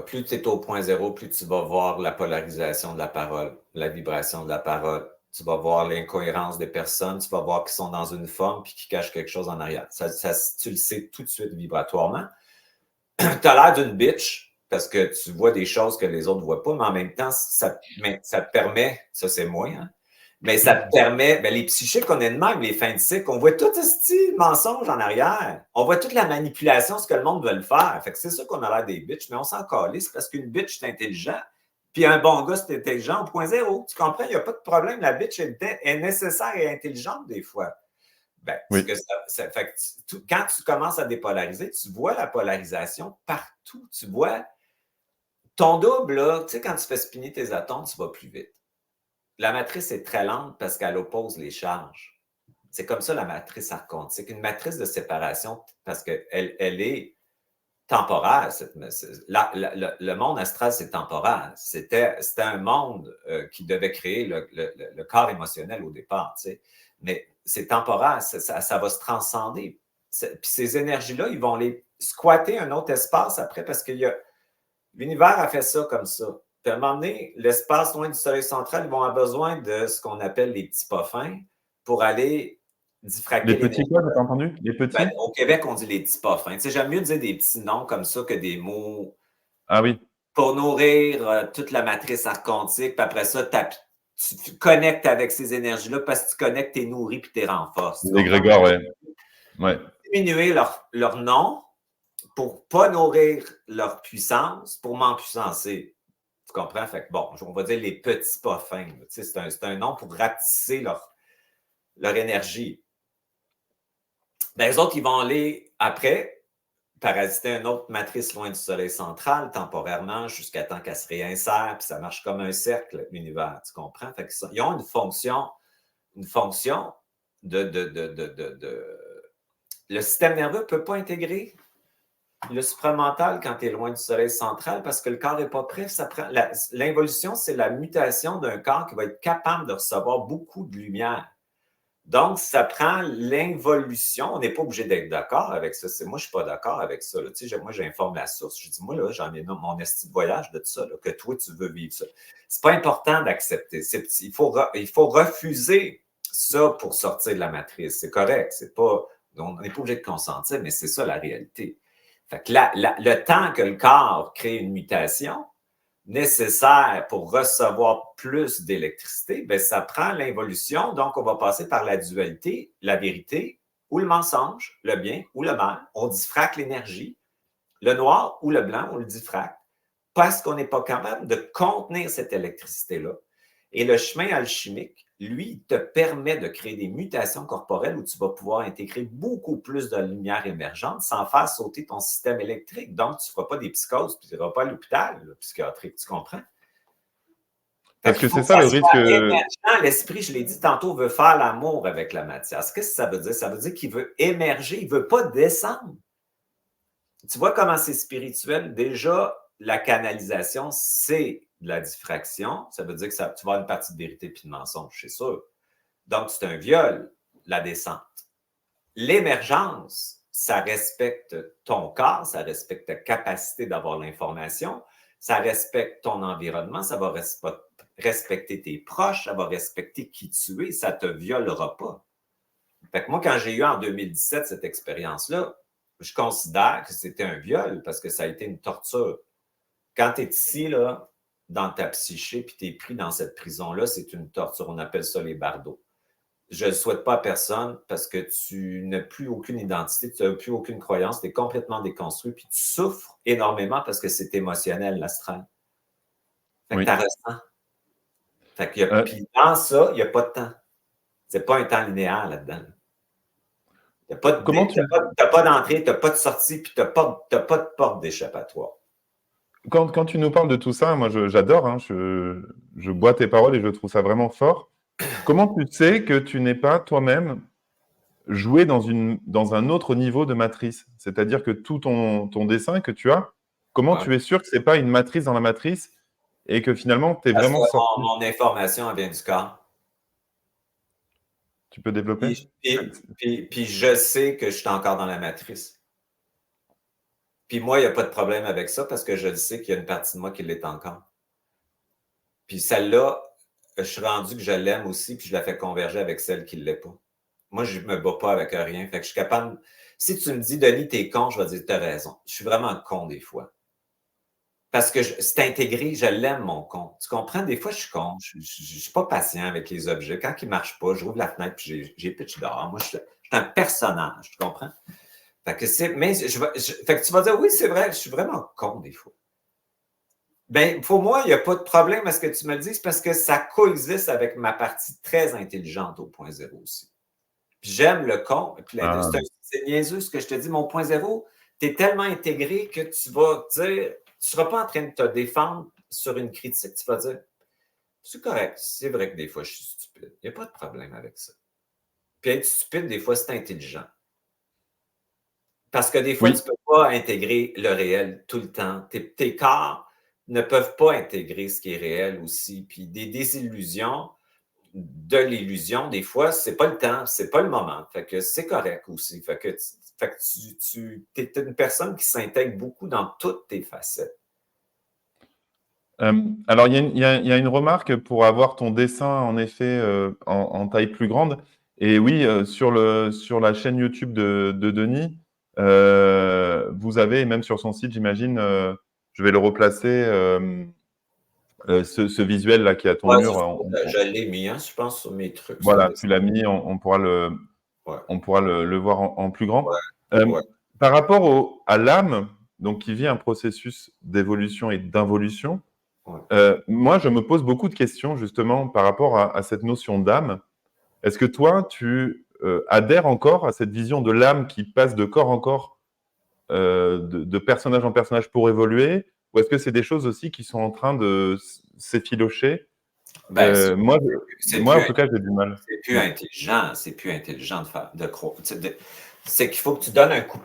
Plus tu es au point zéro, plus tu vas voir la polarisation de la parole, la vibration de la parole. Tu vas voir l'incohérence des personnes, tu vas voir qu'ils sont dans une forme puis qu'ils cachent quelque chose en arrière. Tu le sais tout de suite vibratoirement. Tu as l'air d'une bitch parce que tu vois des choses que les autres ne voient pas, mais en même temps, ça te permet, ça c'est moi, hein, mais ça te permet, les psychiques, on est de même, les fins de cycle, on voit tout ce style mensonge en arrière. On voit toute la manipulation, ce que le monde veut le faire. Fait que c'est sûr qu'on a l'air des bitches, mais on s'en calisse parce qu'une bitch, c'est intelligent. Puis un bon gars, c'est intelligent au point zéro. Tu comprends? Il n'y a pas de problème. La bitch est nécessaire et intelligente des fois. Oui. Fait que quand tu commences à dépolariser, tu vois la polarisation partout. Tu vois ton double, là, tu sais, quand tu fais spinner tes atomes, tu vas plus vite. La matrice est très lente parce qu'elle oppose les charges. C'est comme ça la matrice archontique. Une matrice de séparation parce qu'elle est temporaire. Le monde astral, c'est temporaire. C'était un monde qui devait créer le corps émotionnel au départ. Tu sais. Mais c'est temporaire, ça va se transcender. Puis ces énergies-là, ils vont les squatter un autre espace après parce que l'univers a fait ça comme ça. Puis à un moment donné, l'espace loin du soleil central, ils vont avoir besoin de ce qu'on appelle les petits pas fins pour aller diffracter Les petits quoi, t'as entendu? Les petits? au Québec, on dit les petits pas fins. Tu sais, j'aime mieux dire des petits noms comme ça que des mots Ah oui. pour nourrir toute la matrice archontique. Puis après ça, tu connectes avec ces énergies-là parce que tu connectes, t'es nourri puis t'es renforces. Les Grégor, ouais. Diminuer leur nom pour ne pas nourrir leur puissance, pour m'empuissancer. Tu comprends? Fait que bon, on va dire les petits pas fins. Tu sais, c'est un nom pour rapetisser leur énergie. Les autres, ils vont aller après parasiter une autre matrice loin du soleil central temporairement jusqu'à temps qu'elle se réinsère, puis ça marche comme un cercle, l'univers, tu comprends? Fait que ils ont une fonction de... Le système nerveux ne peut pas intégrer le supramental quand tu es loin du soleil central parce que le corps n'est pas prêt. L'involution, c'est la mutation d'un corps qui va être capable de recevoir beaucoup de lumière. Donc, ça prend l'involution. On n'est pas obligé d'être d'accord avec ça. Moi, je ne suis pas d'accord avec ça. Tu sais, moi, j'informe la source. Je dis, moi, là, j'en ai mon esti de voyage de ça, là, que toi, tu veux vivre ça. C'est pas important d'accepter. Il faut refuser ça pour sortir de la matrice. C'est correct. On n'est pas obligé de consentir, mais c'est ça la réalité. Fait que le temps que le corps crée une mutation nécessaire pour recevoir plus d'électricité, bien, ça prend l'involution. Donc, on va passer par la dualité, la vérité ou le mensonge, le bien ou le mal. On diffracte l'énergie. Le noir ou le blanc, on le diffracte. parce qu'on n'est pas capable de contenir cette électricité-là. Et le chemin alchimique, lui, te permet de créer des mutations corporelles où tu vas pouvoir intégrer beaucoup plus de lumière émergente sans faire sauter ton système électrique. Donc, tu ne feras pas des psychoses, puis tu n'iras pas à l'hôpital psychiatrique, tu comprends? Parce Il que faut c'est que ça ça le soit risque. émergent. L'esprit, je l'ai dit tantôt, veut faire l'amour avec la matière. Qu'est-ce que ça veut dire? Ça veut dire qu'il veut émerger, il ne veut pas descendre. Tu vois comment c'est spirituel? Déjà, la canalisation, c'est de la diffraction. Ça veut dire que tu vas avoir une partie de vérité et de mensonge, c'est sûr. Donc, c'est un viol, la descente. L'émergence, ça respecte ton corps, ça respecte ta capacité d'avoir l'information, ça respecte ton environnement, ça va respecter tes proches, ça va respecter qui tu es, ça ne te violera pas. Fait que moi, quand j'ai eu en 2017 cette expérience-là, je considère que c'était un viol parce que ça a été une torture. Quand tu es ici, là, dans ta psyché, puis tu es pris dans cette prison-là, c'est une torture. On appelle ça les bardeaux. Je ne le souhaite pas à personne parce que tu n'as plus aucune identité, tu n'as plus aucune croyance, tu es complètement déconstruit, puis tu souffres énormément parce que c'est émotionnel, l'astral. Fait que Oui. tu ressens. Fait que Euh, puis dans ça, il n'y a pas de temps. C'est pas un temps linéaire là-dedans. Tu n'as comment tu pas d'entrée, tu n'as pas de sortie, puis tu n'as pas de porte d'échappatoire. quand tu nous parles de tout ça, moi j'adore, hein, je bois tes paroles et je trouve ça vraiment fort. Comment tu sais que tu n'es pas toi-même joué dans un autre niveau de matrice? C'est-à-dire que tout ton dessin que tu as, comment Ouais. tu es sûr que c'est pas une matrice dans la matrice et que finalement tu es Parce vraiment sorti? que mon information elle vient du corps. Tu peux développer? Puis je sais que je suis encore dans la matrice. Puis moi, il n'y a pas de problème avec ça parce que je sais qu'il y a une partie de moi qui l'est encore. Puis celle-là, je suis rendu que je l'aime aussi, puis je la fais converger avec celle qui ne l'est pas. Moi, je ne me bats pas avec rien. Fait que je suis capable. Si tu me dis, Denis, t'es con, je vais dire, t'as raison. Je suis vraiment con des fois. Parce que c'est intégré, je l'aime, mon con. Tu comprends? Des fois, je suis con. Je ne suis pas patient avec les objets. Quand ils ne marchent pas, je rouvre la fenêtre puis j'ai pitch dehors. Moi, je suis un personnage, tu comprends? Fait que fait que tu vas dire, oui, c'est vrai, je suis vraiment con des fois. Ben, pour moi, il n'y a pas de problème à ce que tu me le dises parce que ça coexiste avec ma partie très intelligente au point zéro aussi. Puis j'aime le con. Puis Ah, c'est niaiseux ce que je te dis. Mon point zéro, tu es tellement intégré que tu vas dire, tu ne seras pas en train de te défendre sur une critique. Tu vas dire, c'est correct, c'est vrai que des fois je suis stupide. Il n'y a pas de problème avec ça. Puis être stupide, des fois, c'est intelligent. Parce que des fois, oui. tu ne peux pas intégrer le réel tout le temps. Tes corps ne peuvent pas intégrer ce qui est réel aussi. Puis des désillusions, de l'illusion, des fois, c'est pas le temps, c'est pas le moment. Fait que c'est correct aussi. Fait que tu es une personne qui s'intègre beaucoup dans toutes tes facettes. Alors, il y a une remarque pour avoir ton dessin, en effet, en taille plus grande. Et oui, sur la chaîne YouTube de Denis, vous avez, et même sur son site, j'imagine, je vais le replacer, ce visuel-là qui est à ton Ouais, mur. je l'ai mis, hein, je pense, sur mes trucs. Voilà, tu l'as mis, Ouais, on pourra le voir en plus grand. ouais, Euh, ouais. Par rapport à l'âme, donc qui vit un processus d'évolution et d'involution, Ouais. moi, je me pose beaucoup de questions justement par rapport à cette notion d'âme. Est-ce que toi, tu adhères encore à cette vision de l'âme qui passe de corps en corps, de personnage en personnage pour évoluer, ou est-ce que c'est des choses aussi qui sont en train de s'effilocher? Ben, Moi, en tout cas, j'ai du mal. c'est plus Mm. intelligent, c'est plus intelligent de faire, de croire. C'est qu'il faut que tu donnes un coup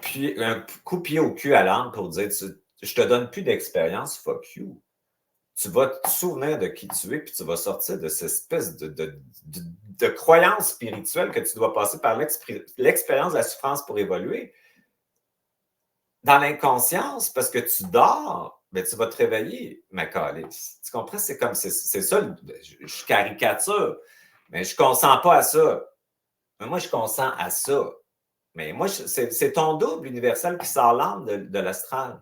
de pied au cul à l'âme pour dire, je te donne plus d'expérience, fuck you. Tu vas te souvenir de qui tu es, puis tu vas sortir de cette espèce de croyance spirituelle que tu dois passer par l'expérience de la souffrance pour évoluer. Dans l'inconscience, parce que tu dors, ben, tu vas te réveiller, ma calice. Tu comprends? C'est comme, c'est ça, je caricature, mais je ne consens pas à ça. Mais moi, je consens à ça. Mais moi, c'est ton double universel qui sort l'âme de l'astral.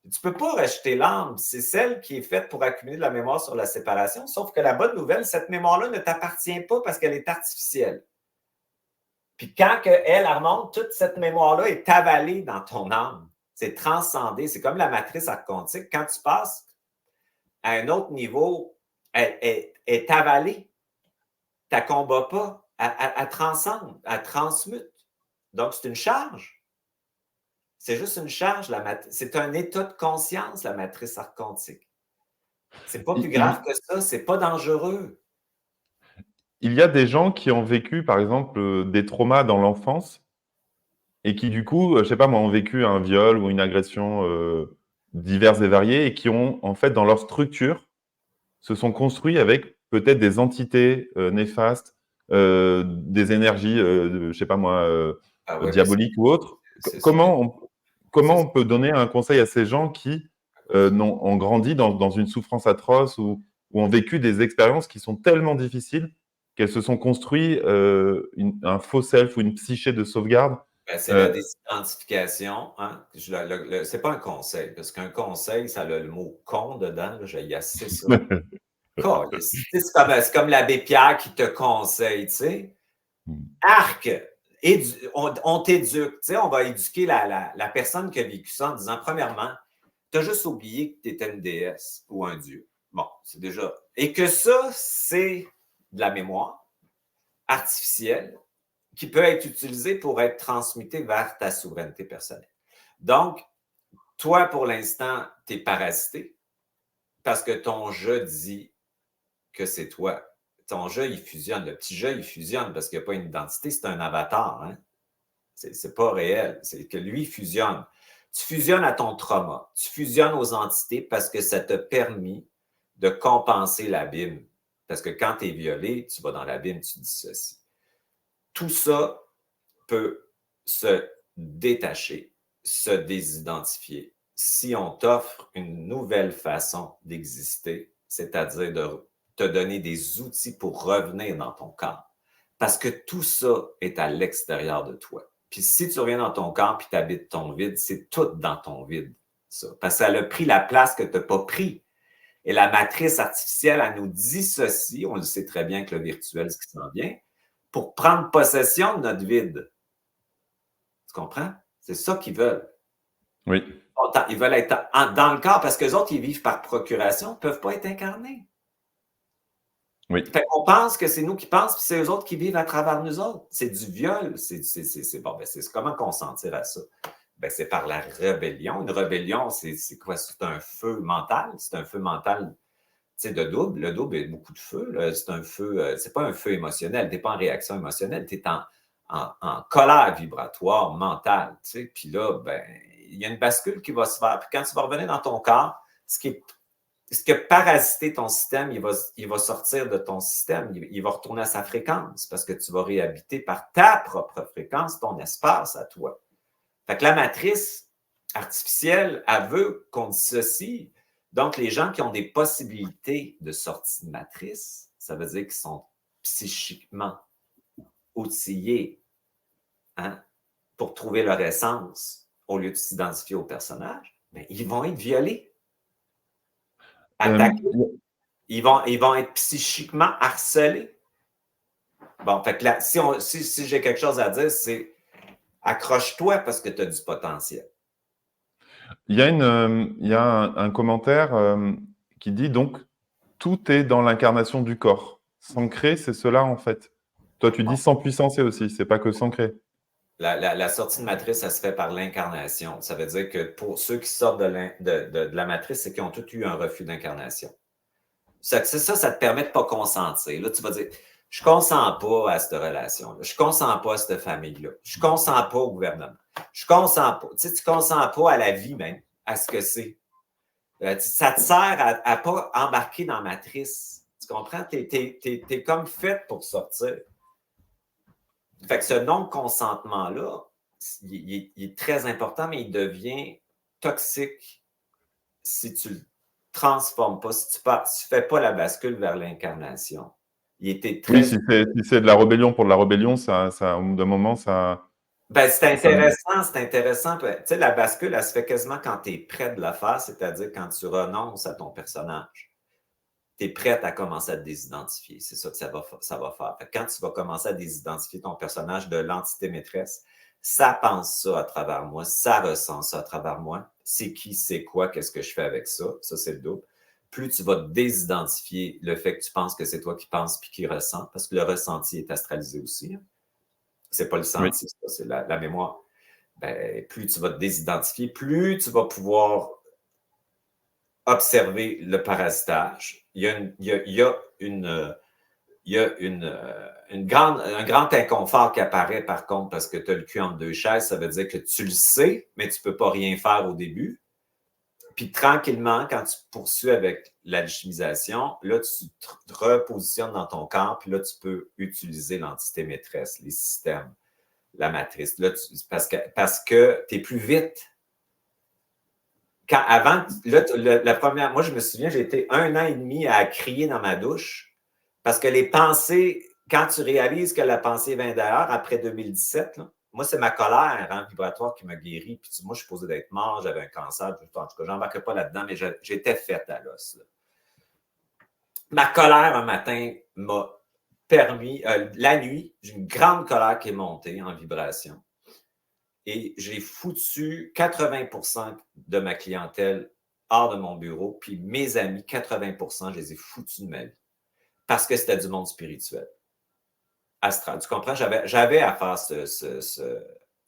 Tu ne peux pas rejeter l'âme. C'est celle qui est faite pour accumuler de la mémoire sur la séparation. Sauf que la bonne nouvelle, cette mémoire-là ne t'appartient pas parce qu'elle est artificielle. Puis quand elle remonte, toute cette mémoire-là est avalée dans ton âme. C'est transcendé. C'est comme la matrice quantique. Quand tu passes, à un autre niveau, elle est avalée. Tu ne combats pas. Elle transcende, elle transmute. Donc, c'est une charge. C'est juste une charge. C'est un état de conscience, la matrice archontique. C'est pas plus grave que ça. C'est pas dangereux. Il y a des gens qui ont vécu, par exemple, des traumas dans l'enfance et qui, du coup, je sais pas moi, ont vécu un viol ou une agression diverses et variées et qui ont, en fait, dans leur structure, se sont construits avec peut-être des entités néfastes, des énergies, je sais pas moi, Ah ouais, mais diaboliques ou autres. c'est ça. Comment on peut donner un conseil à ces gens qui ont grandi dans une souffrance atroce ou ont vécu des expériences qui sont tellement difficiles qu'elles se sont construits un faux self ou une psyché de sauvegarde? Ben, c'est la désidentification. Hein? C'est pas un conseil, parce qu'un conseil, ça a le mot con dedans. Là, j'ai assez ça. C'est comme l'abbé Pierre qui te conseille, tu sais. Arc, on t'éduque. Tu sais, on va éduquer la personne qui a vécu ça en disant, premièrement, tu as juste oublié que tu étais une déesse ou un dieu. Bon, c'est déjà. Et que ça, c'est de la mémoire artificielle qui peut être utilisée pour être transmutée vers ta souveraineté personnelle. Donc, toi, pour l'instant, tu es parasité parce que ton jeu dit que c'est toi. Ton jeu, il fusionne. Le petit jeu, il fusionne parce qu'il n'y a pas une identité, c'est un avatar. Hein? C'est pas réel. C'est que lui fusionne. Tu fusionnes à ton trauma. Tu fusionnes aux entités parce que ça t'a permis de compenser l'abîme. Parce que quand tu es violé, tu vas dans l'abîme, tu dis ceci. Tout ça peut se détacher, se désidentifier si on t'offre une nouvelle façon d'exister, c'est-à-dire de te donner des outils pour revenir dans ton corps. Parce que tout ça est à l'extérieur de toi. Puis si tu reviens dans ton corps puis tu habites ton vide, c'est tout dans ton vide, ça. Parce que ça a pris la place que tu n'as pas pris. Et la matrice artificielle, elle nous dit ceci, on le sait très bien que le virtuel, ce qui s'en vient, pour prendre possession de notre vide. Tu comprends? C'est ça qu'ils veulent. Oui. Ils veulent être dans le corps parce qu'eux autres, ils vivent par procuration, ils ne peuvent pas être incarnés. Oui. Fait qu'on pense que c'est nous qui pensons, puis c'est eux autres qui vivent à travers nous autres. C'est du viol. Bon, ben c'est comment consentir à ça? Ben, c'est par la rébellion. Une rébellion, c'est quoi? C'est un feu mental. C'est un feu mental, tu sais, de double. Le double, il y a beaucoup de feu. C'est un feu, c'est pas un feu émotionnel. Tu n'es pas en réaction émotionnelle. Tu es en colère vibratoire, mentale. Tu sais. Puis là, ben, il y a une bascule qui va se faire. Puis quand tu vas revenir dans ton corps, ce qui a parasité ton système, il va sortir de ton système, il va retourner à sa fréquence parce que tu vas réhabiter par ta propre fréquence ton espace à toi. Fait que la matrice artificielle, elle veut qu'on dissocie. Donc, les gens qui ont des possibilités de sortie de matrice, ça veut dire qu'ils sont psychiquement outillés, hein, pour trouver leur essence au lieu de s'identifier au personnage, bien, ils vont être violés, attaqués. Ils vont être psychiquement harcelés. Bon, fait que là, si j'ai quelque chose à dire, c'est accroche-toi parce que tu as du potentiel. Il y a un commentaire qui dit donc tout est dans l'incarnation du corps. S'ancrer, c'est cela en fait. Toi, tu dis sans puissance aussi, c'est pas que s'ancrer. La sortie de matrice, ça se fait par l'incarnation. Ça veut dire que pour ceux qui sortent de la matrice, c'est qu'ils ont tous eu un refus d'incarnation. Ça te permet de ne pas consentir. Là, tu vas dire, je ne consens pas à cette relation-là. Je ne consens pas à cette famille-là. Je ne consens pas au gouvernement. Je ne consens pas. Tu sais, tu ne consens pas à la vie même, à ce que c'est. Ça te sert à ne pas embarquer dans la matrice. Tu comprends? Tu es comme fait pour sortir. Fait que ce non-consentement-là, il est très important, mais il devient toxique si tu le transformes pas, si tu ne fais pas la bascule vers l'incarnation. Il était très... Oui, si c'est de la rébellion pour de la rébellion, au bout d'un moment, ça... Ben, c'est intéressant. Tu sais, la bascule, elle se fait quasiment quand tu es prêt de la faire, c'est-à-dire quand tu renonces à ton personnage. Tu es prête à commencer à te désidentifier. C'est ça que ça va faire. Fait que quand tu vas commencer à désidentifier ton personnage de l'entité maîtresse, ça pense ça à travers moi, ça ressent ça à travers moi. C'est qui, c'est quoi, qu'est-ce que je fais avec ça? Ça, c'est le double. plus tu vas désidentifier le fait que tu penses que c'est toi qui penses puis qui ressens, parce que le ressenti est astralisé aussi. Hein. C'est pas le sens, c'est la mémoire. Ben, plus tu vas te désidentifier, plus tu vas pouvoir observer le parasitage. Il y a un grand inconfort qui apparaît par contre parce que tu as le cul entre deux chaises. Ça veut dire que tu le sais, mais tu ne peux pas rien faire au début. Puis tranquillement, quand tu poursuis avec l'alchimisation, là, tu te repositionnes dans ton corps, puis là, tu peux utiliser l'entité maîtresse, les systèmes, la matrice. Là, parce que tu es plus vite. Avant, là, la première, moi, je me souviens, j'ai été 1 an et demi à crier dans ma douche parce que les pensées, quand tu réalises que la pensée vient d'ailleurs, après 2017, là, moi, c'est ma colère vibratoire qui m'a guéri. Puis moi, je suis supposé d'être mort, j'avais un cancer. En tout cas, je n'embarquais pas là-dedans, mais j'étais faite à l'os. Ma colère, un matin, m'a permis, la nuit, j'ai une grande colère qui est montée en vibration. Et j'ai foutu 80% de ma clientèle hors de mon bureau, puis mes amis, 80%, je les ai foutus de ma vie. Parce que c'était du monde spirituel. Astral. Tu comprends? J'avais à faire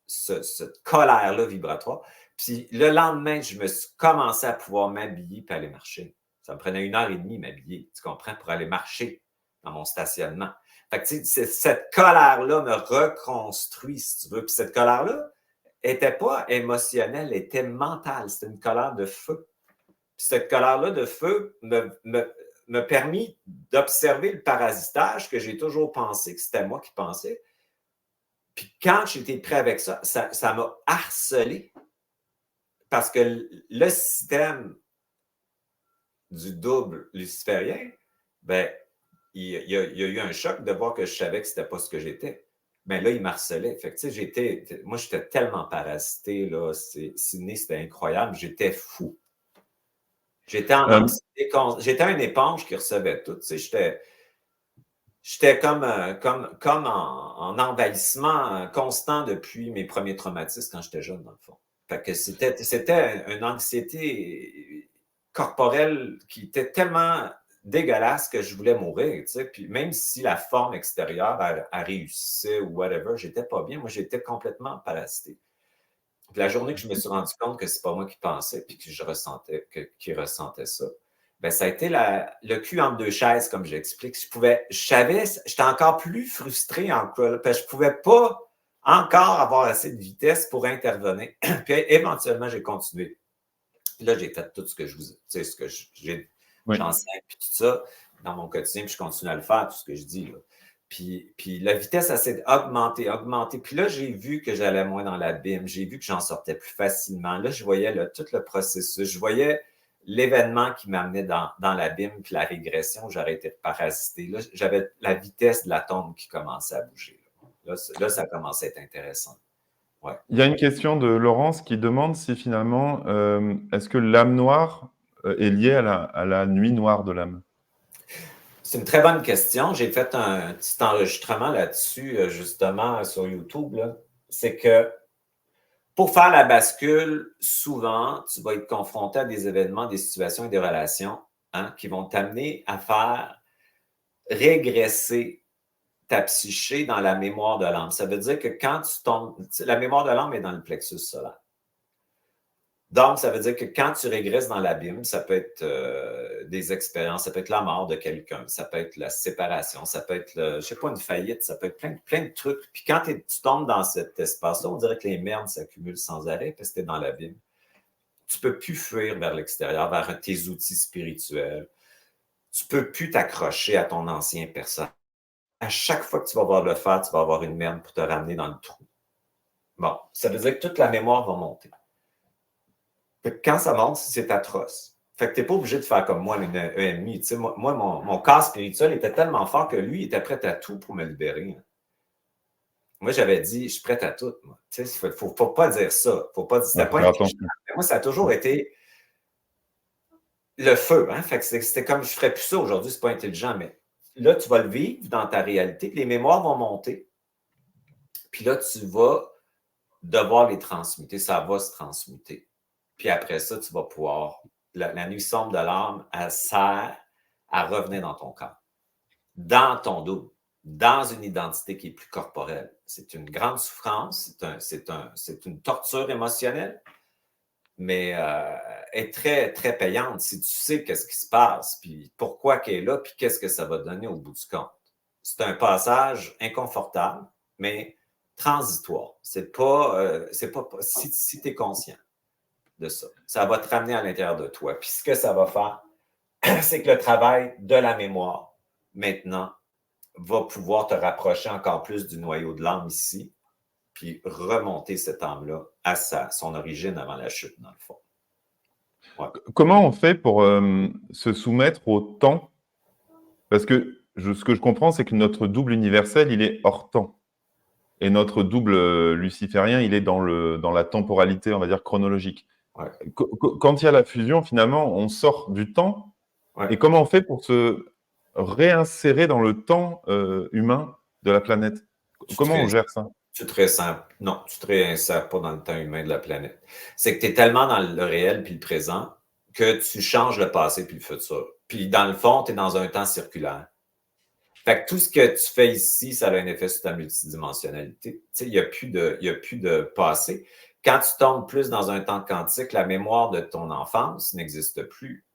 cette colère-là vibratoire. Puis le lendemain, je me suis commencé à pouvoir m'habiller et aller marcher. Ça me prenait 1h30 m'habiller, tu comprends, pour aller marcher dans mon stationnement. Fait que, tu sais, cette colère-là me reconstruit, si tu veux. Puis cette colère-là n'était pas émotionnelle, elle était mentale. C'était une colère de feu. Puis cette colère-là de feu m'a permis d'observer le parasitage que j'ai toujours pensé que c'était moi qui pensais. Puis quand j'étais prêt avec ça, ça m'a harcelé. Parce que le système du double luciférien, ben, il y a eu un choc de voir que je savais que c'était pas ce que j'étais. Mais là, il m'harcelait. Fait que, tu sais, moi, j'étais tellement parasité, là. Sydney, c'était incroyable. J'étais fou. J'étais en anxiété. J'étais une éponge qui recevait tout. Tu sais, j'étais comme en envahissement constant depuis mes premiers traumatismes quand j'étais jeune, dans le fond. Fait que c'était une anxiété corporelle qui était tellement dégueulasse que je voulais mourir. Tu sais. Puis même si la forme extérieure a réussi ou whatever, j'étais pas bien. Moi, j'étais complètement parasité. Puis la journée que je me suis rendu compte que c'est pas moi qui pensais puis que je ressentais, qui ressentais ça, ben ça a été le cul entre deux chaises, comme j'explique. J'étais encore plus frustré encore, parce que je pouvais pas encore avoir assez de vitesse pour intervenir. Puis éventuellement, j'ai continué. Puis là, j'ai fait tout ce que j'enseigne, puis tout ça, dans mon quotidien, puis je continue à le faire, tout ce que je dis, là. Puis la vitesse, elle s'est augmentée. Puis là, j'ai vu que j'allais moins dans l'abîme. J'ai vu que j'en sortais plus facilement. Là, je voyais tout le processus. Je voyais l'événement qui m'amenait dans l'abîme, puis la régression où j'aurais été parasité. Là, j'avais la vitesse de l'atome qui commençait à bouger. Là, ça commençait à être intéressant. Ouais. Il y a une question de Laurence qui demande si finalement, est-ce que l'âme noire est liée à la nuit noire de l'âme? C'est une très bonne question. J'ai fait un petit enregistrement là-dessus, justement, sur YouTube. C'est que pour faire la bascule, souvent, tu vas être confronté à des événements, des situations et des relations qui vont t'amener à faire régresser ta psyché dans la mémoire de l'âme. Ça veut dire que quand tu tombes, la mémoire de l'âme est dans le plexus solaire. Donc, ça veut dire que quand tu régresses dans l'abîme, ça peut être des expériences, ça peut être la mort de quelqu'un, ça peut être la séparation, ça peut être, je ne sais pas, une faillite, ça peut être plein de trucs. Puis quand tu tombes dans cet espace-là, on dirait que les merdes s'accumulent sans arrêt parce que tu es dans l'abîme. Tu ne peux plus fuir vers l'extérieur, vers tes outils spirituels. Tu ne peux plus t'accrocher à ton ancien personnage. À chaque fois que tu vas voir le faire, tu vas avoir une merde pour te ramener dans le trou. Bon, ça veut dire que toute la mémoire va monter. Quand ça monte, c'est atroce. Fait que tu n'es pas obligé de faire comme moi, une EMI. Tu sais, moi, mon corps spirituel était tellement fort que lui, il était prêt à tout pour me libérer. Moi, j'avais dit, je suis prêt à tout. Il ne faut pas dire ça. Faut pas dire, c'était pas moi, ça a toujours été le feu. Hein? Fait que c'était comme, je ne ferais plus ça aujourd'hui, c'est pas intelligent, mais là, tu vas le vivre dans ta réalité, puis les mémoires vont monter. Puis là, tu vas devoir les transmuter. Ça va se transmuter. Puis après ça, tu vas pouvoir la nuit sombre de l'âme, elle sert à revenir dans ton corps, dans ton double, dans une identité qui est plus corporelle. C'est une grande souffrance, c'est une torture émotionnelle, mais est très, très payante si tu sais qu'est-ce qui se passe, puis pourquoi qu'elle est là, puis qu'est-ce que ça va donner au bout du compte. C'est un passage inconfortable, mais transitoire. C'est pas si tu es conscient de ça, ça va te ramener à l'intérieur de toi. Puis ce que ça va faire, c'est que le travail de la mémoire, maintenant, va pouvoir te rapprocher encore plus du noyau de l'âme ici, puis remonter cette âme-là à son origine avant la chute, dans le fond. Ouais. Comment on fait pour se soumettre au temps? Parce que ce que je comprends, c'est que notre double universel, il est hors temps. Et notre double luciférien, il est dans la temporalité, on va dire, chronologique. Ouais. Quand il y a la fusion, finalement, on sort du temps. Ouais. Et comment on fait pour se réinsérer dans le temps humain de la planète? Comment on gère ça? Tu te réinsères. Non, tu ne te réinsères pas dans le temps humain de la planète. C'est que tu es tellement dans le réel puis le présent que tu changes le passé puis le futur. Puis dans le fond, tu es dans un temps circulaire. Fait que tout ce que tu fais ici, ça a un effet sur ta multidimensionnalité. Tu sais, il n'y a plus de passé. Quand tu tombes plus dans un temps quantique, la mémoire de ton enfance n'existe plus.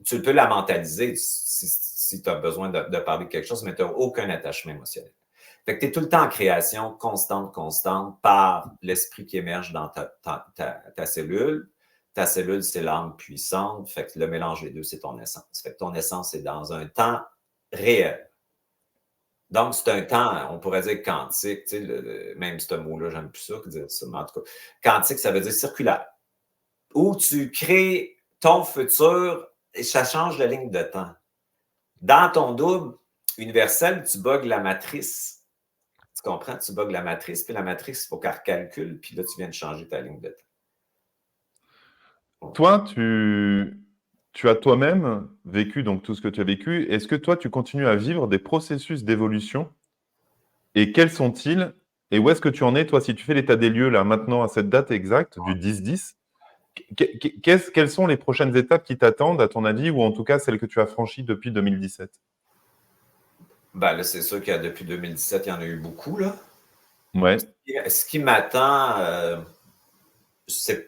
Tu peux la mentaliser si tu as besoin de parler de quelque chose, mais tu n'as aucun attachement émotionnel. Fait que tu es tout le temps en création constante par l'esprit qui émerge dans ta cellule. Ta cellule, c'est l'âme puissante. Fait que le mélange des deux, c'est ton essence. Fait que ton essence est dans un temps réel. Donc, c'est un temps, on pourrait dire quantique, tu sais, même ce mot-là, j'aime plus ça que dire ça, mais en tout cas, quantique, ça veut dire circulaire. Où tu crées ton futur et ça change de ligne de temps. Dans ton double universel, tu bugs la matrice. Tu comprends? Tu bugs la matrice, puis la matrice, il faut qu'elle recalcule, puis là, tu viens de changer ta ligne de temps. Toi, tu as toi-même vécu donc tout ce que tu as vécu. Est-ce que toi, tu continues à vivre des processus d'évolution? Et quels sont-ils? Et où est-ce que tu en es, toi, si tu fais l'état des lieux là maintenant à cette date exacte du 10-10? Quelles sont les prochaines étapes qui t'attendent, à ton avis, ou en tout cas celles que tu as franchies depuis 2017? Ben là, c'est sûr qu'il y a depuis 2017, il y en a eu beaucoup, là. Ouais. Ce qui m'attend, c'est.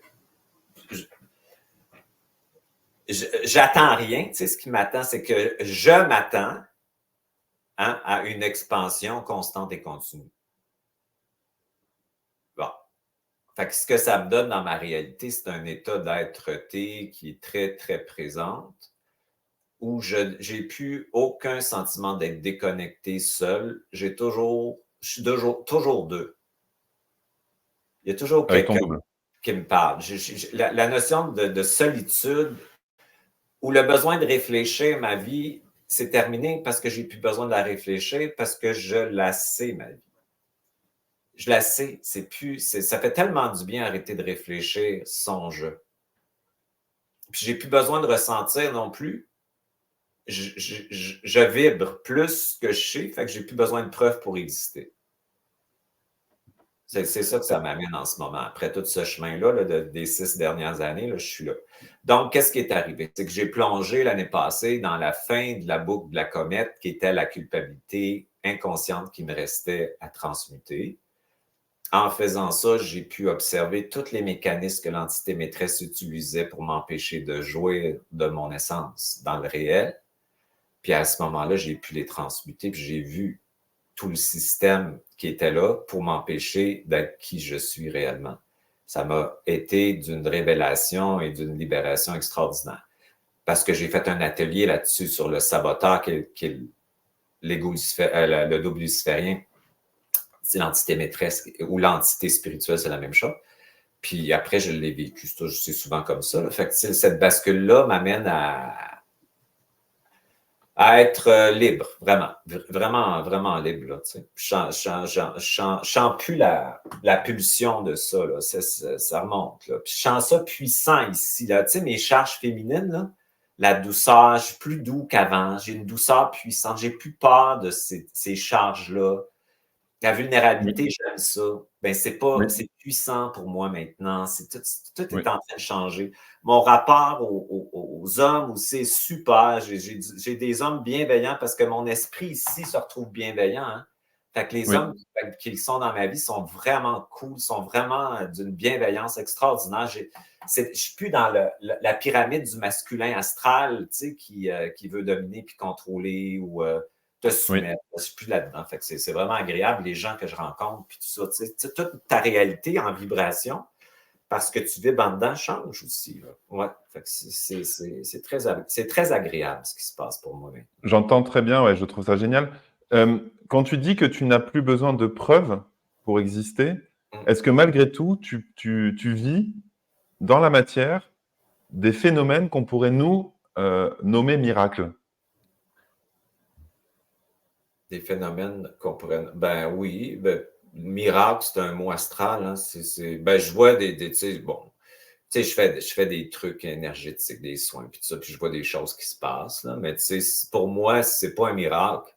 J'attends rien. Tu sais, ce qui m'attend, c'est que je m'attends à une expansion constante et continue. Bon. Fait que ce que ça me donne dans ma réalité, c'est un état d'être-té qui est très, très présente, où je n'ai plus aucun sentiment d'être déconnecté seul. Je suis toujours deux. Il y a toujours Avec ton quelqu'un double. qui me parle. La notion de solitude ou le besoin de réfléchir ma vie, c'est terminé parce que j'ai plus besoin de la réfléchir, parce que je la sais, ma vie. Je la sais, ça fait tellement du bien arrêter de réfléchir son jeu. Puis j'ai plus besoin de ressentir non plus. Je vibre plus que je sais, fait que j'ai plus besoin de preuves pour exister. C'est ça que ça m'amène en ce moment. Après tout ce chemin-là, là, des 6 dernières années, là, je suis là. Donc, qu'est-ce qui est arrivé? C'est que j'ai plongé l'année passée dans la fin de la boucle de la comète, qui était la culpabilité inconsciente qui me restait à transmuter. En faisant ça, j'ai pu observer tous les mécanismes que l'entité maîtresse utilisait pour m'empêcher de jouer de mon essence dans le réel. Puis à ce moment-là, j'ai pu les transmuter, puis j'ai vu tout le système qui était là pour m'empêcher d'être qui je suis réellement. Ça m'a été d'une révélation et d'une libération extraordinaire. Parce que j'ai fait un atelier là-dessus sur le saboteur qui est le double luciférien. C'est l'entité maîtresse ou l'entité spirituelle, c'est la même chose. Puis après, je l'ai vécu, c'est souvent comme ça. Fait que cette bascule-là m'amène à être libre, vraiment, vraiment libre. Là, je sens plus la pulsion de ça, là, ça remonte. Là. Puis je sens ça puissant ici. Là. Tu sais, mes charges féminines, là, la douceur, je suis plus doux qu'avant, j'ai une douceur puissante, j'ai plus peur de ces charges-là. La Oui, vulnérabilité, j'aime ça. Ben, oui, c'est puissant pour moi maintenant. Tout oui, est en train de changer. Mon rapport aux hommes aussi est super. J'ai des hommes bienveillants parce que mon esprit ici se retrouve bienveillant. Hein. Fait que les oui, hommes qui sont dans ma vie sont vraiment cool, sont vraiment d'une bienveillance extraordinaire. Je ne suis plus dans la pyramide du masculin astral, tu sais, qui veut dominer puis contrôler ou te oui. soumettre. Je suis plus là-dedans. Fait que c'est vraiment agréable, les gens que je rencontre, puis tout ça. Tu sais, toute ta réalité en vibration, parce que tu vibres en dedans, change aussi. Là. Ouais. Fait que c'est très agréable ce qui se passe pour moi. J'entends très bien, ouais, je trouve ça génial. Quand tu dis que tu n'as plus besoin de preuves pour exister, Mm. est-ce que malgré tout, tu vis dans la matière des phénomènes qu'on pourrait nous nommer miracles? Des phénomènes qu'on pourrait. Ben oui, ben, miracle, c'est un mot astral. Hein, ben, je vois tu sais, bon, tu sais, je fais des trucs énergétiques, des soins, puis tout ça, puis je vois des choses qui se passent, là, mais tu sais, pour moi, c'est pas un miracle.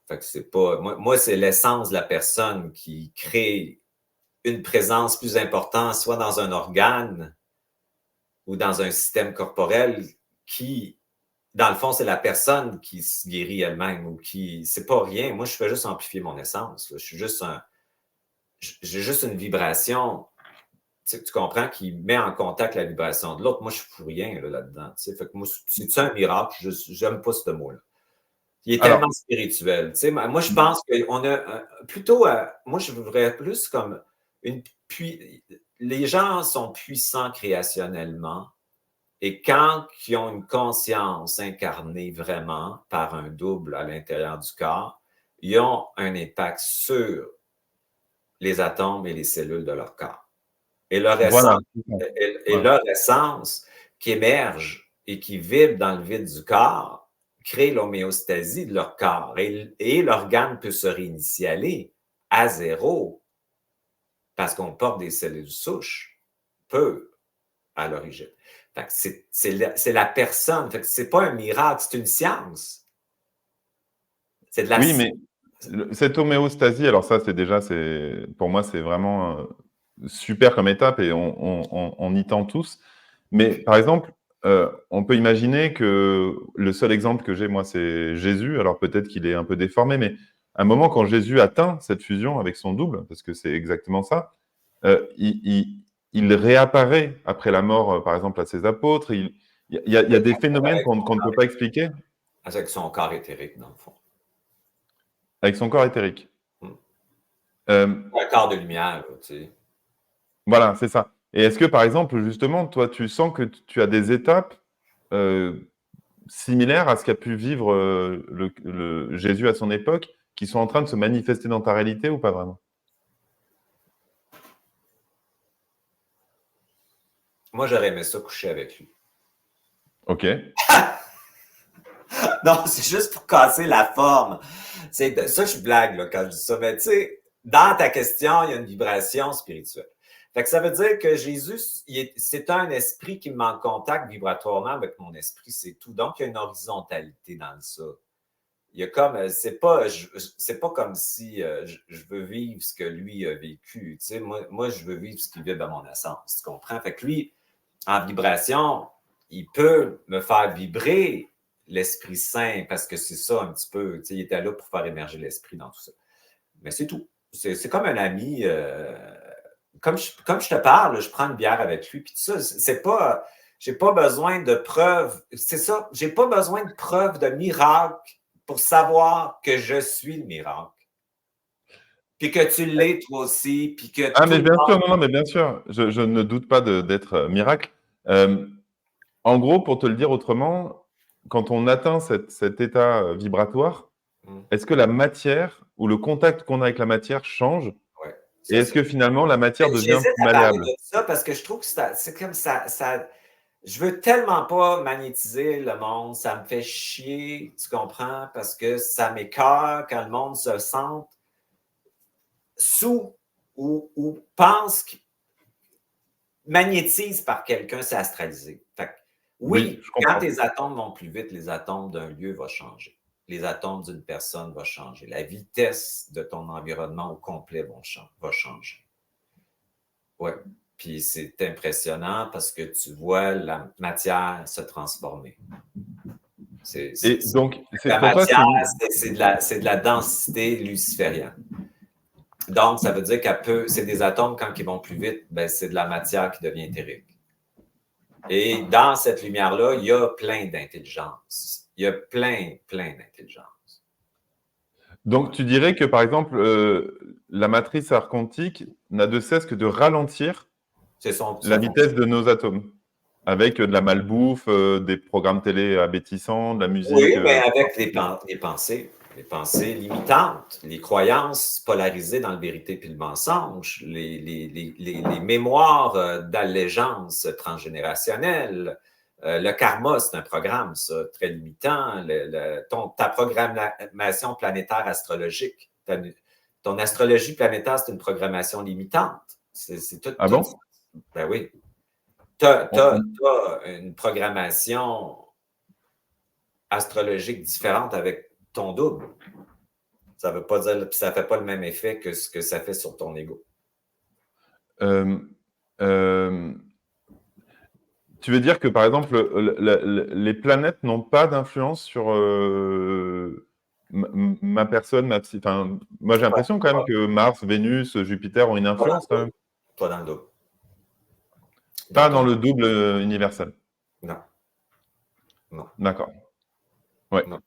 Fait que c'est pas. Moi c'est l'essence de la personne qui crée une présence plus importante, soit dans un organe ou dans un système corporel qui, dans le fond, c'est la personne qui se guérit elle-même ou qui. C'est pas rien. Moi, je fais juste amplifier mon essence. Là. Je suis juste un. J'ai juste une vibration, tu comprends, qui met en contact la vibration de l'autre. Moi, je ne fous rien là-dedans. Fait que moi, c'est un miracle, j'aime pas ce mot-là. Il est tellement Alors, spirituel. Tu sais, moi, je pense qu'on a plutôt, moi, je voudrais plus comme une les gens sont puissants créationnellement et quand ils ont une conscience incarnée vraiment par un double à l'intérieur du corps, ils ont un impact sur les atomes et les cellules de leur corps. Et leur voilà. essence, Voilà. leur essence qui émerge et qui vibre dans le vide du corps crée l'homéostasie de leur corps et l'organe peut se réinitialer à zéro parce qu'on porte des cellules souches, peu à l'origine. C'est la personne. C'est pas un miracle, c'est une science. C'est de la Oui, science. mais cette homéostasie, alors ça, pour moi, c'est vraiment super comme étape et on y tend tous. Mais par exemple, on peut imaginer que le seul exemple que j'ai, moi, c'est Jésus. Alors peut-être qu'il est un peu déformé, mais à un moment, quand Jésus atteint cette fusion avec son double, parce que c'est exactement ça, euh, il, il- il réapparaît après la mort, par exemple, à ses apôtres. Il y a des phénomènes qu'on ne peut pas expliquer Avec son corps éthérique, dans le fond. avec son corps éthérique. Hmm. Euh, Un corps de lumière, là, tu sais. Voilà, c'est ça. Et est-ce que, par exemple, justement, toi, tu sens que tu as des étapes euh, similaires à ce qu'a pu vivre le Jésus à son époque, qui sont en train de se manifester dans ta réalité ou pas vraiment? Moi, j'aurais aimé ça coucher avec lui. Ok. Non, c'est juste pour casser la forme. Ça, je blague là, quand je dis ça. Mais tu sais, dans ta question, il y a une vibration spirituelle. Fait que ça veut dire que Jésus, c'est un esprit qui me met en contact vibratoirement avec mon esprit, c'est tout. Donc, il y a une horizontalité dans ça. Il y a comme, c'est pas comme si je veux vivre ce que lui a vécu. Tu sais, moi, je veux vivre ce qu'il vit dans mon essence. Tu comprends? Fait que lui, en vibration, il peut me faire vibrer l'Esprit Saint parce que c'est ça un petit peu. Tu sais, il était là pour faire émerger l'esprit dans tout ça. Mais c'est tout. C'est comme un ami. Comme je te parle, je prends une bière avec lui. Puis tout ça, c'est pas. J'ai pas besoin de preuves. C'est ça. J'ai pas besoin de preuves de miracle pour savoir que je suis le miracle. Puis que tu l'es toi aussi. Puis que Ah, tout mais le bien sûr, monde. non, non, mais bien sûr, je ne doute pas d'être miracle. Euh, En gros, pour te le dire autrement, quand on atteint cet état vibratoire, Hmm, est-ce que la matière ou le contact qu'on a avec la matière change? ouais. Et Ça, est-ce c'est. que finalement la matière devient J'hésite plus à parler malléable? de ça parce que je trouve que c'est comme ça. Je veux tellement pas magnétiser le monde, ça me fait chier, tu comprends? Parce que ça m'écoeure quand le monde se sent sous ou pense qu'il magnétise par quelqu'un, c'est astralisé. Fait que, Oui, oui, je quand comprends. tes atomes vont plus vite, les atomes d'un lieu vont changer. les atomes d'une personne vont changer. La vitesse de ton environnement au complet va changer. Oui. Puis c'est impressionnant parce que tu vois la matière se transformer. Et donc, La pour toi, matière, c'est de la densité luciférienne. Donc, ça veut dire c'est des atomes, quand ils vont plus vite, ben, c'est de la matière qui devient éthérique. Et dans cette lumière-là, il y a plein d'intelligence. Il y a plein d'intelligence. Donc, tu dirais que, par exemple, la matrice quantique n'a de cesse que de ralentir la vitesse de nos atomes, avec de la malbouffe, des programmes télé abétissants, de la musique. Oui, mais avec les pensées limitantes, les croyances polarisées dans le vérité puis le mensonge, les mémoires d'allégeance transgénérationnelle. Le karma, c'est un programme, ça, très limitant. Ta programmation planétaire astrologique, ton astrologie planétaire, c'est une programmation limitante. C'est tout. Ah bon? Ben oui. Tu as une programmation astrologique différente avec ton double. Ça veut pas dire, puis ça fait pas le même effet que ce que ça fait sur ton ego. Tu veux dire que, par exemple, les planètes n'ont pas d'influence sur ma personne, enfin, moi, j'ai l'impression quand même que Mars, Vénus, Jupiter ont une influence quand même. Pas dans le double. Pas dans le double universel. Non. Non. D'accord. Ouais. Non.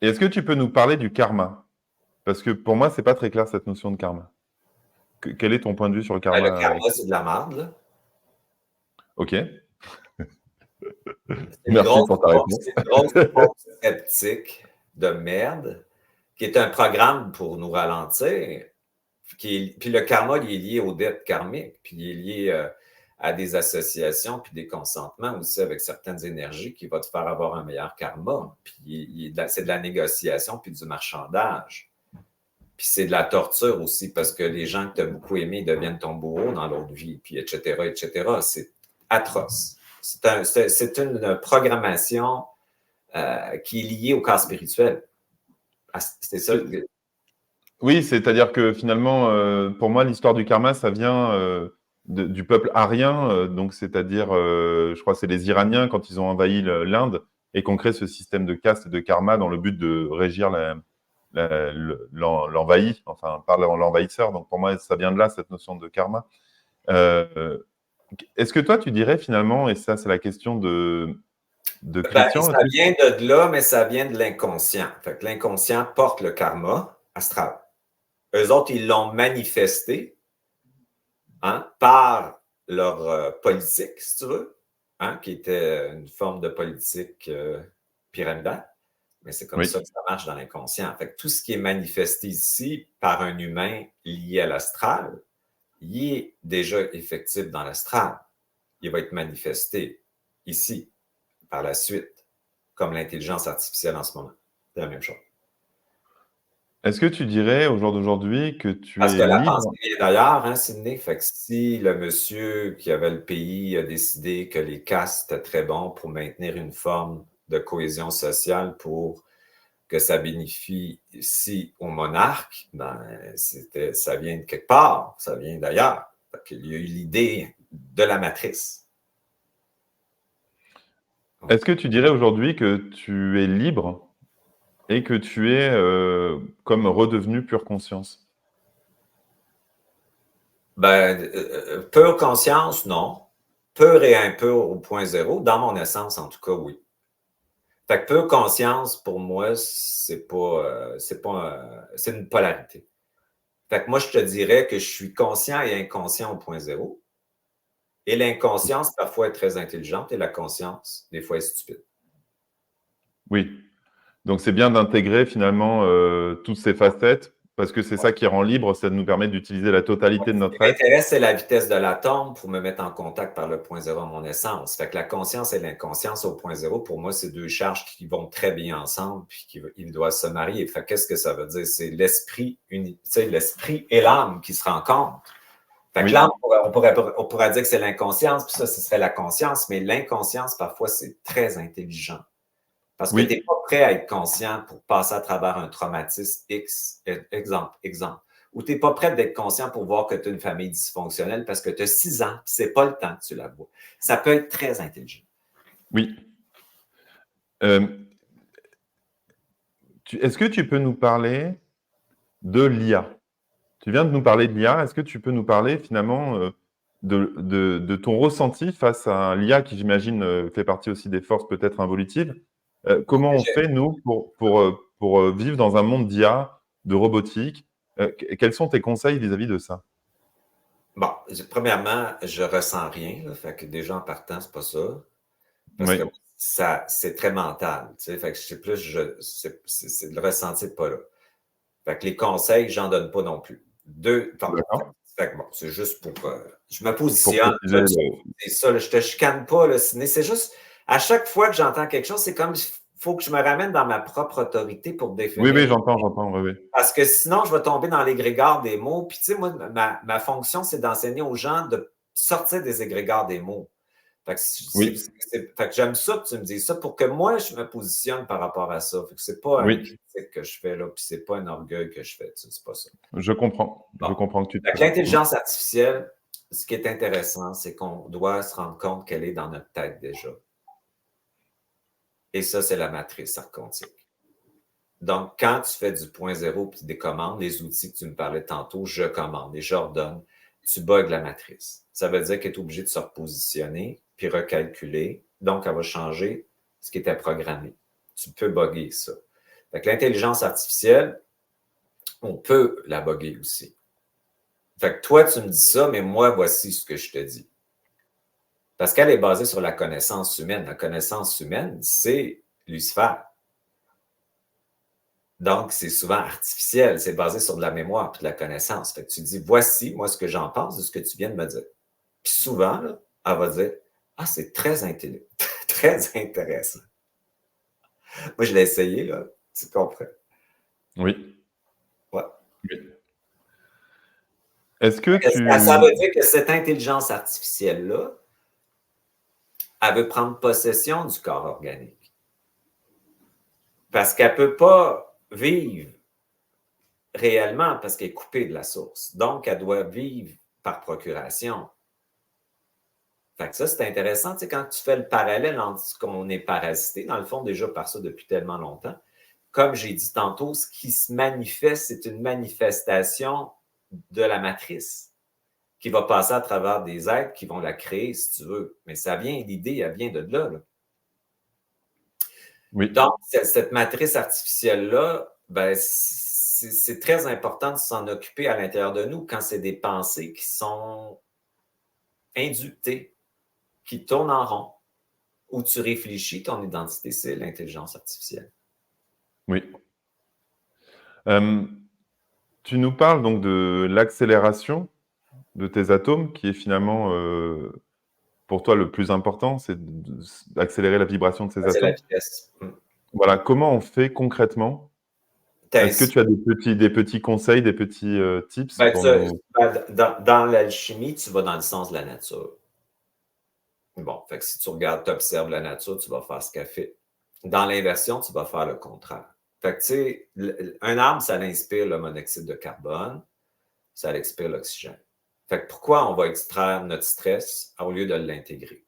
Et est-ce que tu peux nous parler du karma? Parce que pour moi, c'est pas très clair cette notion de karma. Quel est ton point de vue sur le karma? Ben, le karma, c'est de la merde, là. OK. Merci pour ta réponse. C'est une grosse fausse sceptique de merde qui est un programme pour nous ralentir. Puis le karma, il est lié aux dettes karmiques, puis il est lié à des associations, puis des consentements aussi avec certaines énergies qui vont te faire avoir un meilleur karma. Puis c'est de la négociation, puis du marchandage. Puis c'est de la torture aussi, parce que les gens que tu as beaucoup aimés deviennent ton bourreau dans l'autre vie, puis etc., etc. C'est atroce. C'est une programmation qui est liée au corps spirituel. C'est ça. Oui, c'est-à-dire que finalement, pour moi, l'histoire du karma, ça vient du peuple arien, donc c'est-à-dire, je crois que c'est les Iraniens quand ils ont envahi l'Inde et qu'on crée ce système de caste et de karma dans le but de régir l'envahi, enfin, par l'envahisseur. Donc pour moi, ça vient de là, cette notion de karma. Est-ce que toi, tu dirais finalement, et ça, c'est la question de Christian. Ça vient de là, mais ça vient de l'inconscient. Fait que l'inconscient porte le karma astral. Eux autres, ils l'ont manifesté par leur politique, si tu veux, qui était une forme de politique pyramidale. Mais c'est comme ça que ça marche dans l'inconscient. Fait que tout ce qui est manifesté ici par un humain lié à l'astral, il est déjà effectif dans l'astral. Il va être manifesté ici, par la suite, comme l'intelligence artificielle en ce moment. C'est la même chose. Est-ce que tu dirais au jour d'aujourd'hui que tu Parce es que la libre? pensée est d'ailleurs, Sydney. Fait que si le monsieur qui avait le pays a décidé que les castes étaient très bons pour maintenir une forme de cohésion sociale pour que ça bénéficie au monarque, ben, ça vient de quelque part, ça vient d'ailleurs. Il y a eu l'idée de la matrice. Est-ce que tu dirais aujourd'hui que tu es libre et que tu es comme redevenu pure conscience? Ben, pure conscience, non. Pure et impure au point zéro. Dans mon essence, en tout cas, oui. Fait que pure conscience, pour moi, c'est une polarité. Fait que moi, je te dirais que je suis conscient et inconscient au point zéro. Et l'inconscience, parfois, est très intelligente et la conscience, des fois, est stupide. Oui. Donc, c'est bien d'intégrer finalement toutes ces facettes parce que c'est ça qui rend libre, ça nous permet d'utiliser la totalité de notre être. Ce qui m'intéresse, c'est la vitesse de l'atome pour me mettre en contact par le point zéro à mon essence. Fait que la conscience et l'inconscience au point zéro, pour moi, c'est deux charges qui vont très bien ensemble puis ils doivent se marier. Fait qu'est-ce que ça veut dire? C'est l'esprit et l'âme qui se rencontrent. Fait que l'âme, on pourrait dire que c'est l'inconscience, puis ça, ce serait la conscience, mais l'inconscience, parfois, c'est très intelligent. Parce que tu n'es Oui, pas prêt à être conscient pour passer à travers un traumatisme X, exemple. Ou tu n'es pas prêt d'être conscient pour voir que tu as une famille dysfonctionnelle parce que tu as 6 ans, puis c'est pas le temps que tu la vois. Ça peut être très intelligent. oui. Euh, est-ce que tu peux nous parler de l'IA? Tu viens de nous parler de l'IA. Est-ce que tu peux nous parler finalement de ton ressenti face à l'IA qui, j'imagine, fait partie aussi des forces peut-être involutives? Comment on fait, nous, pour vivre dans un monde d'IA, de robotique? Quels sont tes conseils vis-à-vis de ça? Bon, premièrement, je ressens rien, là, fait que déjà en partant, c'est pas ça. Parce que Oui, ça, c'est très mental, tu sais, fait que c'est plus, c'est le ressenti pas là. Fait que les conseils, j'en donne pas non plus. d'accord. Fait que bon, c'est juste pour, je me Pour positionne, préciser là, c'est ça, là, je te chicane pas, là, c'est juste, à chaque fois que j'entends quelque chose, c'est comme, faut que je me ramène dans ma propre autorité pour Oui, définir. oui, j'entends, oui, oui. Parce que sinon, je vais tomber dans l'égrégore des mots. Puis, tu sais, moi, ma fonction, c'est d'enseigner aux gens de sortir des égrégores des mots. Fait que, Oui, fait que j'aime ça que tu me dises ça pour que moi, je me positionne par rapport à ça. Fait que c'est pas une oui, critique que je fais là, puis c'est pas un orgueil que je fais. Tu sais, c'est pas ça. je comprends. Bon. Je comprends que tu Fait te... que l'intelligence artificielle, ce qui est intéressant, c'est qu'on doit se rendre compte qu'elle est dans notre tête déjà. Et ça, c'est la matrice quantique. Donc, quand tu fais du point zéro puis des commandes, les outils que tu me parlais tantôt, je commande et j'ordonne, tu bugs la matrice. Ça veut dire qu'elle est obligée de se repositionner puis recalculer. Donc, elle va changer ce qui était programmé. Tu peux bugger ça. Fait que l'intelligence artificielle, on peut la bugger aussi. Fait que toi, tu me dis ça, mais moi, voici ce que je te dis. Parce qu'elle est basée sur la connaissance humaine. La connaissance humaine, c'est Lucifer. Donc, c'est souvent artificiel, c'est basé sur de la mémoire et de la connaissance. Fait que tu dis, voici, moi, ce que j'en pense de ce que tu viens de me dire. Puis souvent, là, elle va dire, ah, c'est très intelligent, très intéressant. Moi, je l'ai essayé, là, tu comprends? Oui, Ouais. oui. Est-ce que Ça tu... veut dire que cette intelligence artificielle-là, elle veut prendre possession du corps organique. Parce qu'elle ne peut pas vivre réellement parce qu'elle est coupée de la source. Donc, elle doit vivre par procuration. Fait que ça, c'est intéressant, tu sais, quand tu fais le parallèle entre ce qu'on est parasité, dans le fond, déjà par ça depuis tellement longtemps. Comme j'ai dit tantôt, ce qui se manifeste, c'est une manifestation de la matrice qui va passer à travers des êtres qui vont la créer, si tu veux. Mais ça vient, l'idée, elle vient de là, là. Oui, Donc, cette matrice artificielle-là, ben, c'est très important de s'en occuper à l'intérieur de nous quand c'est des pensées qui sont inductées, qui tournent en rond, où tu réfléchis, ton identité, c'est l'intelligence artificielle. oui. Euh, Tu nous parles donc de l'accélération de tes atomes, qui est finalement pour toi le plus important, c'est d'accélérer la vibration de ces C'est la atomes. vitesse. Voilà, comment on fait concrètement? Est-ce que tu as des petits conseils, des petits tips Ben, pour nous? dans l'alchimie, tu vas dans le sens de la nature. Bon, fait que si tu regardes, tu observes la nature, tu vas faire ce qu'elle fait. Dans l'inversion, tu vas faire le contraire. Fait que, tu sais, un arbre, ça l'inspire le monoxyde de carbone, ça l'expire l'oxygène. Fait que pourquoi on va extraire notre stress au lieu de l'intégrer?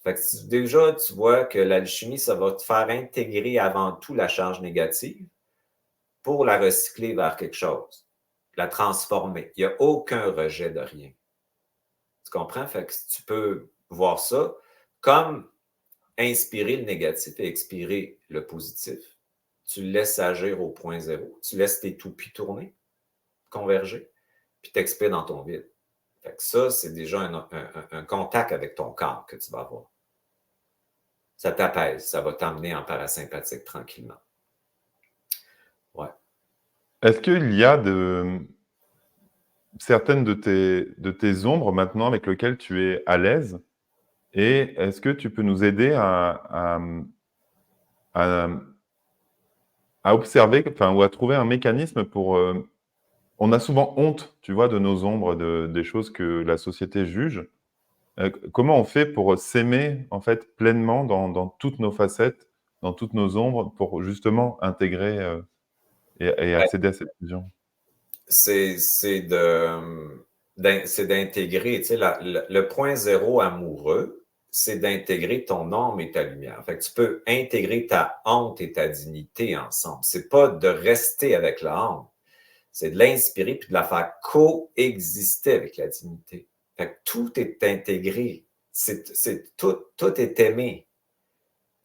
Fait que déjà, tu vois que l'alchimie, ça va te faire intégrer avant tout la charge négative pour la recycler vers quelque chose, la transformer. Il n'y a aucun rejet de rien. Tu comprends? Fait que tu peux voir ça comme inspirer le négatif et expirer le positif. Tu le laisses agir au point zéro. Tu laisses tes toupies tourner, converger, puis tu expires dans ton vide. Fait que ça, c'est déjà un contact avec ton corps que tu vas avoir. Ça t'apaise, ça va t'emmener en parasympathique tranquillement. Ouais. Est-ce qu'il y a certaines de tes ombres maintenant avec lesquelles tu es à l'aise? Et est-ce que tu peux nous aider à, à observer, enfin, ou à trouver un mécanisme pour... on a souvent honte, tu vois, de nos ombres, des choses que la société juge. Comment on fait pour s'aimer, en fait, pleinement dans toutes nos facettes, dans toutes nos ombres pour justement intégrer et Ben, accéder à cette vision. c'est d'intégrer, tu sais, le point zéro amoureux, c'est d'intégrer ton ombre et ta lumière. Fait que tu peux intégrer ta honte et ta dignité ensemble. C'est pas de rester avec la honte, c'est de l'inspirer puis de la faire coexister avec la dignité. Fait que tout est intégré. Tout est aimé.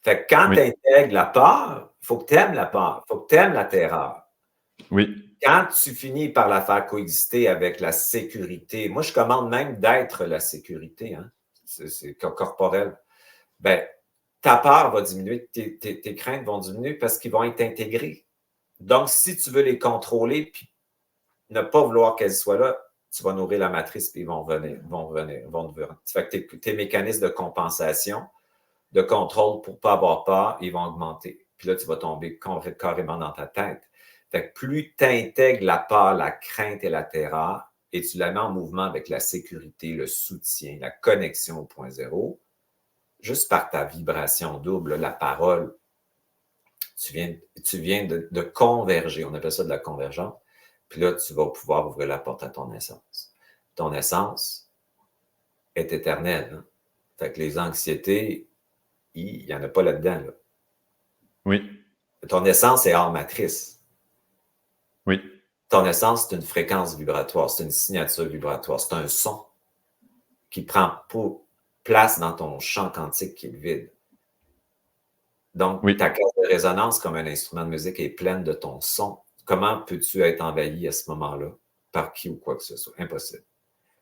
Fait que quand Oui, tu intègres la peur, il faut que tu aimes la peur, il faut que tu aimes la terreur. oui, Quand tu finis par la faire coexister avec la sécurité, moi je commande même d'être la sécurité, hein? C'est corporel. Ben, ta peur va diminuer, tes craintes vont diminuer parce qu'ils vont être intégrés. Donc, si tu veux les contrôler puis ne pas vouloir qu'elles soient là, tu vas nourrir la matrice puis ils vont venir. Ça fait que tes mécanismes de compensation, de contrôle pour ne pas avoir peur, ils vont augmenter. Puis là, tu vas tomber carrément dans ta tête. Fait que plus tu intègres la peur, la crainte et la terreur, et tu la mets en mouvement avec la sécurité, le soutien, la connexion au point zéro, juste par ta vibration double, la parole, tu viens de converger. On appelle ça de la convergence. Puis là, tu vas pouvoir ouvrir la porte à ton essence. Ton essence est éternelle. Hein? Fait que les anxiétés, il n'y en a pas là-dedans. Là. oui, Ton essence est hors matrice. oui, Ton essence, c'est une fréquence vibratoire, c'est une signature vibratoire, c'est un son qui prend place dans ton champ quantique qui est vide. Donc, oui, ta caisse de résonance, comme un instrument de musique, est pleine de ton son. Comment peux-tu être envahi à ce moment-là par qui ou quoi que ce soit? Impossible.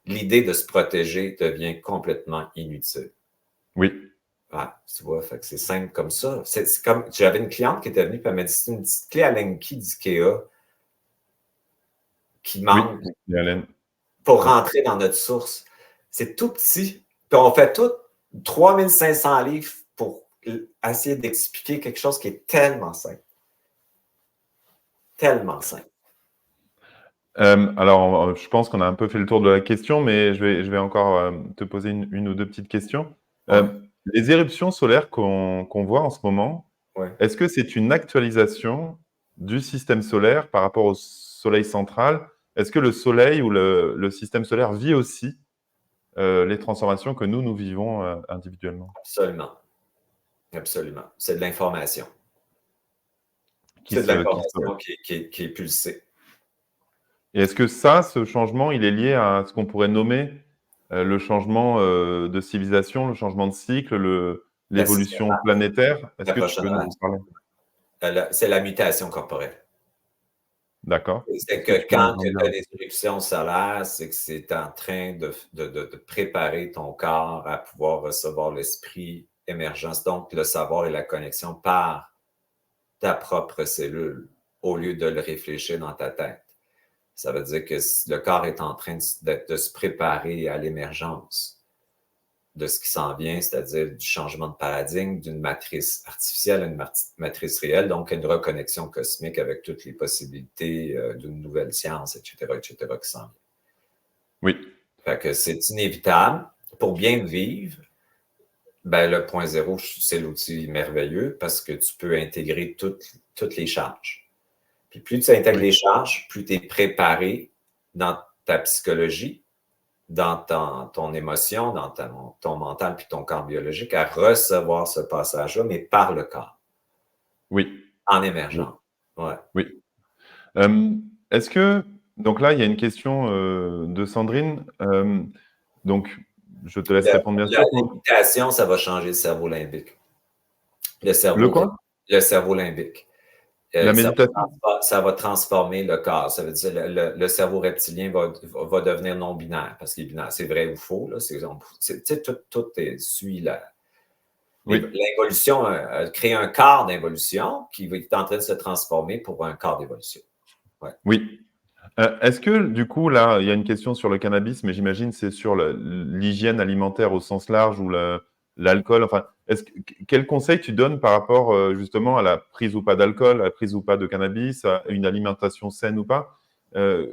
L'idée de se protéger devient complètement inutile. oui, Ah, tu vois, fait que c'est simple comme ça. C'est comme, j'avais une cliente qui était venue et elle m'a dit, c'est une petite clé à Linky d'IKEA qui oui, manque et Hélène. pour Ouais. rentrer dans notre source. C'est tout petit. Puis on fait tout 3500 livres pour essayer d'expliquer quelque chose qui est tellement simple. Tellement simple. Alors, je pense qu'on a un peu fait le tour de la question, mais je vais encore te poser une ou deux petites questions. Ouais, Les éruptions solaires qu'on voit en ce moment, ouais. est-ce que c'est une actualisation du système solaire par rapport au Soleil central? Est-ce que le Soleil ou le système solaire vit aussi les transformations que nous vivons individuellement, Absolument. Absolument. C'est de l'information. qui C'est de se, qui se... l'information qui est pulsée. Et est-ce que ça, ce changement, il est lié à ce qu'on pourrait nommer le changement de civilisation, le changement de cycle, La sixième l'évolution vague, planétaire? Est-ce la que tu prochaine peux nous vague. en parler? C'est la mutation corporelle. D'accord. C'est Est-ce que que tu peux nous quand en tu dire? as des éruptions solaires, c'est que c'est en train de préparer ton corps à pouvoir recevoir l'esprit émergence, donc le savoir et la connexion par ta propre cellule au lieu de le réfléchir dans ta tête. Ça veut dire que le corps est en train de se préparer à l'émergence de ce qui s'en vient, c'est-à-dire du changement de paradigme d'une matrice artificielle à une matrice réelle, donc une reconnexion cosmique avec toutes les possibilités d'une nouvelle science, etc., qui s'en vient. Oui, Fait que c'est inévitable. Pour bien vivre, ben, le point zéro, c'est l'outil merveilleux parce que tu peux intégrer toutes les charges. Puis plus tu intègres oui, les charges, plus tu es préparé dans ta psychologie, dans ton émotion, dans ton mental puis ton corps biologique à recevoir ce passage-là, mais par le corps, oui, en oui, émergent. Ouais. oui. Euh, est-ce que, donc là, il y a une question de Sandrine. Donc, je te laisse répondre, bien La sûr. limitation, ça va changer le cerveau limbique. Le Le cerveau, quoi? le cerveau limbique. La méditation? Ça va transformer le corps. Ça veut dire que le cerveau reptilien va devenir non-binaire parce qu'il est binaire. C'est vrai ou faux. Là. Tout suit Oui, l'évolution, a créé un corps d'évolution qui est en train de se transformer pour un corps d'évolution. Ouais. oui. Est-ce que, du coup, là, il y a une question sur le cannabis, mais j'imagine c'est sur l'hygiène alimentaire au sens large ou l'alcool. Enfin, quel conseil tu donnes par rapport justement à la prise ou pas d'alcool, à la prise ou pas de cannabis, à une alimentation saine ou pas? Euh,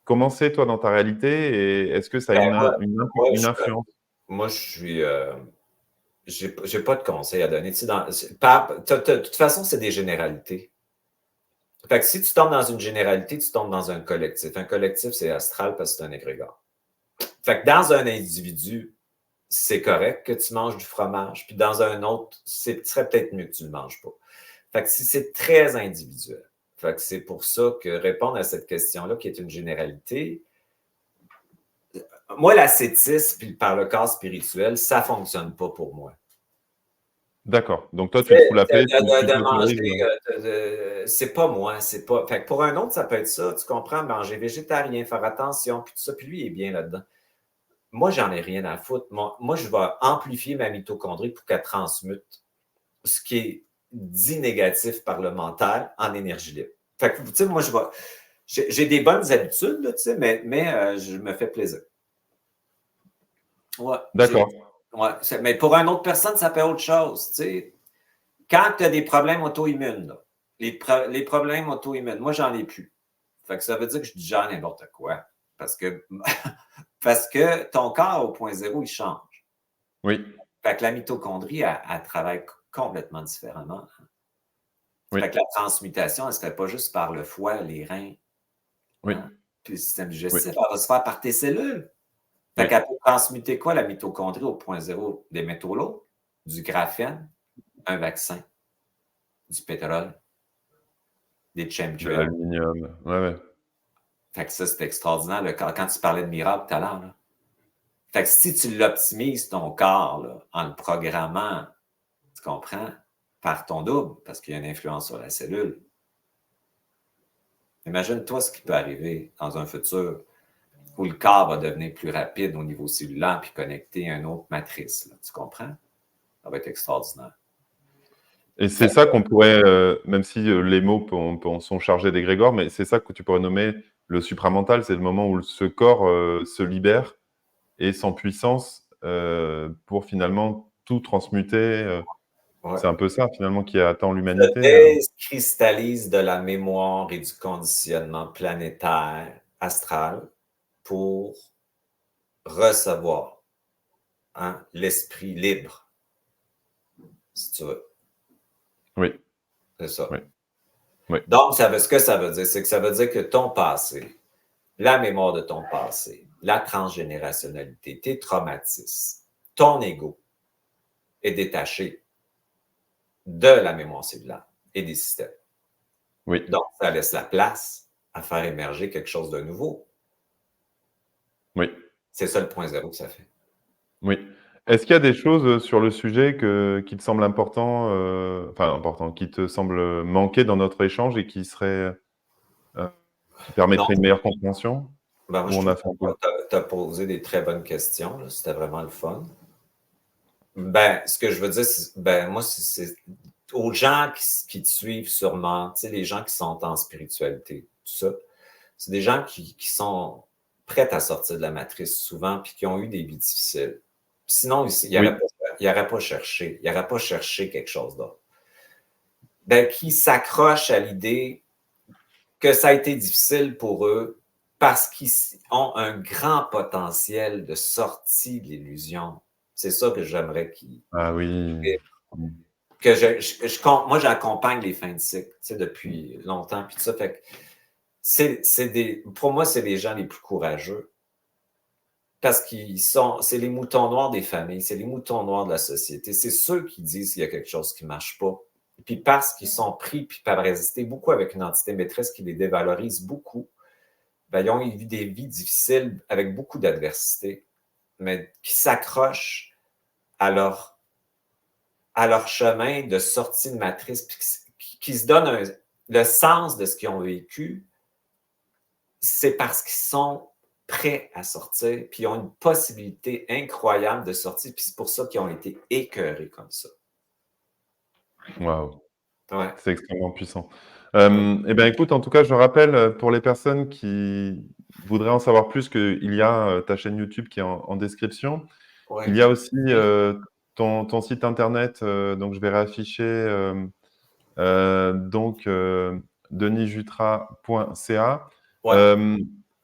Comment c'est, toi, dans ta réalité, et est-ce que ça a Ben, moi, une moi, une je, influence? moi, je suis. j'ai pas de conseils à donner. Tu sais, de toute façon, c'est des généralités. Fait que si tu tombes dans une généralité, tu tombes dans un collectif. Un collectif, c'est astral parce que c'est un égrégore. Fait que dans un individu, c'est correct que tu manges du fromage, puis dans un autre, ce serait peut-être mieux que tu ne le manges pas. Fait que c'est très individuel. Fait que c'est pour ça que répondre à cette question-là, qui est une généralité, moi, l'ascétisme, puis par le corps spirituel, ça ne fonctionne pas pour moi. D'accord. Donc toi, tu te fous la paix, De manger, c'est pas moi, c'est pas. Fait que pour un autre, ça peut être ça, tu comprends, manger végétarien, faire attention, puis tout ça, puis lui, il est bien là-dedans. Moi, j'en ai rien à foutre. Moi, je vais amplifier ma mitochondrie pour qu'elle transmute ce qui est dit négatif par le mental en énergie libre. Fait que, tu sais, moi, j'ai des bonnes habitudes, là, tu sais, mais je me fais plaisir. Ouais. D'accord. Ouais, mais pour une autre personne, ça peut être autre chose, tu sais. Quand tu as des problèmes auto-immunes, là, les problèmes auto-immunes, moi, j'en ai plus. Fait que ça veut dire que je digère n'importe quoi. Parce que, parce que ton corps au point zéro, il change. Oui. Fait que la mitochondrie, elle travaille complètement différemment. Oui. Fait que la transmutation, elle ne se fait pas juste par le foie, les reins, Oui. hein, puis le système digestif, Oui. elle va se faire par tes cellules. Fait Oui. qu'elle peut transmuter quoi, la mitochondrie au point zéro? Des métaux lourds, du graphène, un vaccin, du pétrole, des De chemtrails. l'aluminium. Ouais. Fait que ça, c'est extraordinaire. Quand tu parlais de miracle tout à l'heure, là. Fait que si tu l'optimises, ton corps, là, en le programmant, tu comprends, par ton double, parce qu'il y a une influence sur la cellule. Imagine-toi ce qui peut arriver dans un futur où le corps va devenir plus rapide au niveau cellulaire puis connecté à une autre matrice. Là, tu comprends? Ça va être extraordinaire. Et c'est ça qu'on pourrait, même si les mots sont chargés d'égrégore, mais c'est ça que tu pourrais nommer le supramental, c'est le moment où ce corps se libère et sans puissance pour finalement tout transmuter. Ouais. C'est un peu ça finalement qui attend Se l'humanité. décristallise de la mémoire et du conditionnement planétaire, astral, pour recevoir, hein, l'esprit libre, si tu veux. Oui, C'est ça. oui, oui, Donc, ce que ça veut dire, c'est que ça veut dire que ton passé, la mémoire de ton passé, la transgénérationnalité, tes traumatismes, ton ego est détaché de la mémoire cellulaire et des systèmes. oui, Donc, ça laisse la place à faire émerger quelque chose de nouveau. oui, C'est ça le point zéro que ça fait. oui. Est-ce qu'il y a des choses sur le sujet qui te semblent importants, qui te semblent manquer dans notre échange et qui Non, permettraient une meilleure compréhension? ben moi, Ou je on trouve a fait un peu? que tu as posé des très bonnes questions. Là. C'était vraiment le fun. Ben, ce que je veux dire, moi, c'est aux gens qui te suivent sûrement, tu sais, les gens qui sont en spiritualité, tout ça, c'est des gens qui sont prêts à sortir de la matrice souvent, puis qui ont eu des vies difficiles. Sinon, ils Oui, n'auraient pas cherché. Ils n'auraient pas cherché quelque chose d'autre. Ben, qui s'accrochent à l'idée que ça a été difficile pour eux parce qu'ils ont un grand potentiel de sortie de l'illusion. C'est ça que j'aimerais qu'ils ah oui. moi, j'accompagne les fins de cycle, tu sais, depuis longtemps, puis tout ça. Fait que pour moi, c'est les gens les plus courageux. Parce c'est les moutons noirs des familles, c'est les moutons noirs de la société. C'est ceux qui disent qu'il y a quelque chose qui ne marche pas. Puis parce qu'ils sont pris, puis peuvent résister beaucoup avec une entité maîtresse qui les dévalorise beaucoup, ben, ils ont eu des vies difficiles avec beaucoup d'adversité, mais qui s'accrochent à leur chemin de sortie de matrice, puis qui se donnent le sens de ce qu'ils ont vécu, c'est parce qu'ils sont prêts à sortir, puis ils ont une possibilité incroyable de sortir, puis c'est pour ça qu'ils ont été écœurés comme ça. Waouh, Ouais. c'est extrêmement puissant. Eh bien, écoute, en tout cas, je rappelle pour les personnes qui voudraient en savoir plus qu'il y a ta chaîne YouTube qui est en description. Ouais. Il y a aussi ton site internet, donc je vais réafficher donc denisjutra.ca. Ouais.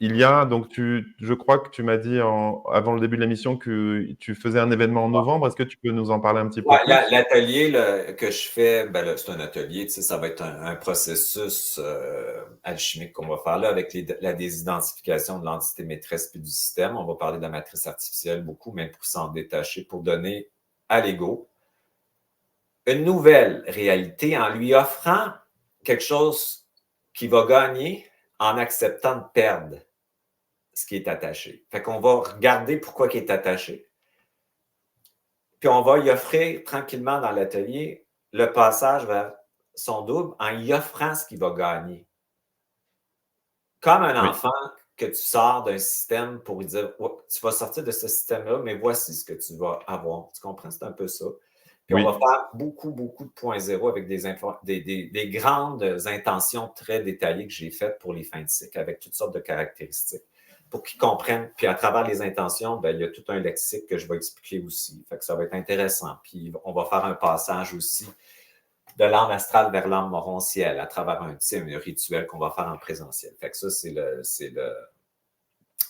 il y a, donc je crois que tu m'as dit avant le début de l'émission que tu faisais un événement en novembre. Est-ce que tu peux nous en parler un petit peu Ouais, plus? l'atelier que je fais, ben là, c'est un atelier, tu sais, ça va être un processus alchimique qu'on va faire là avec la désidentification de l'entité maîtresse puis du système. On va parler de la matrice artificielle beaucoup, mais pour s'en détacher, pour donner à l'ego une nouvelle réalité en lui offrant quelque chose qui va gagner en acceptant de perdre ce qui est attaché. Fait qu'on va regarder pourquoi il est attaché. Puis on va y offrir tranquillement dans l'atelier le passage vers son double en y offrant ce qu'il va gagner. Comme un Oui, enfant que tu sors d'un système pour lui dire oh, tu vas sortir de ce système-là, mais voici ce que tu vas avoir. Tu comprends? C'est un peu ça. Puis on va oui. faire beaucoup, beaucoup de points zéro avec des grandes intentions très détaillées que j'ai faites pour les fins de cycle avec toutes sortes de caractéristiques pour qu'ils comprennent. Puis à travers les intentions, ben, il y a tout un lexique que je vais expliquer aussi. Fait que ça va être intéressant. Puis on va faire un passage aussi de l'âme astrale vers l'âme morontielle à travers un rituel qu'on va faire en présentiel. Fait que ça, c'est le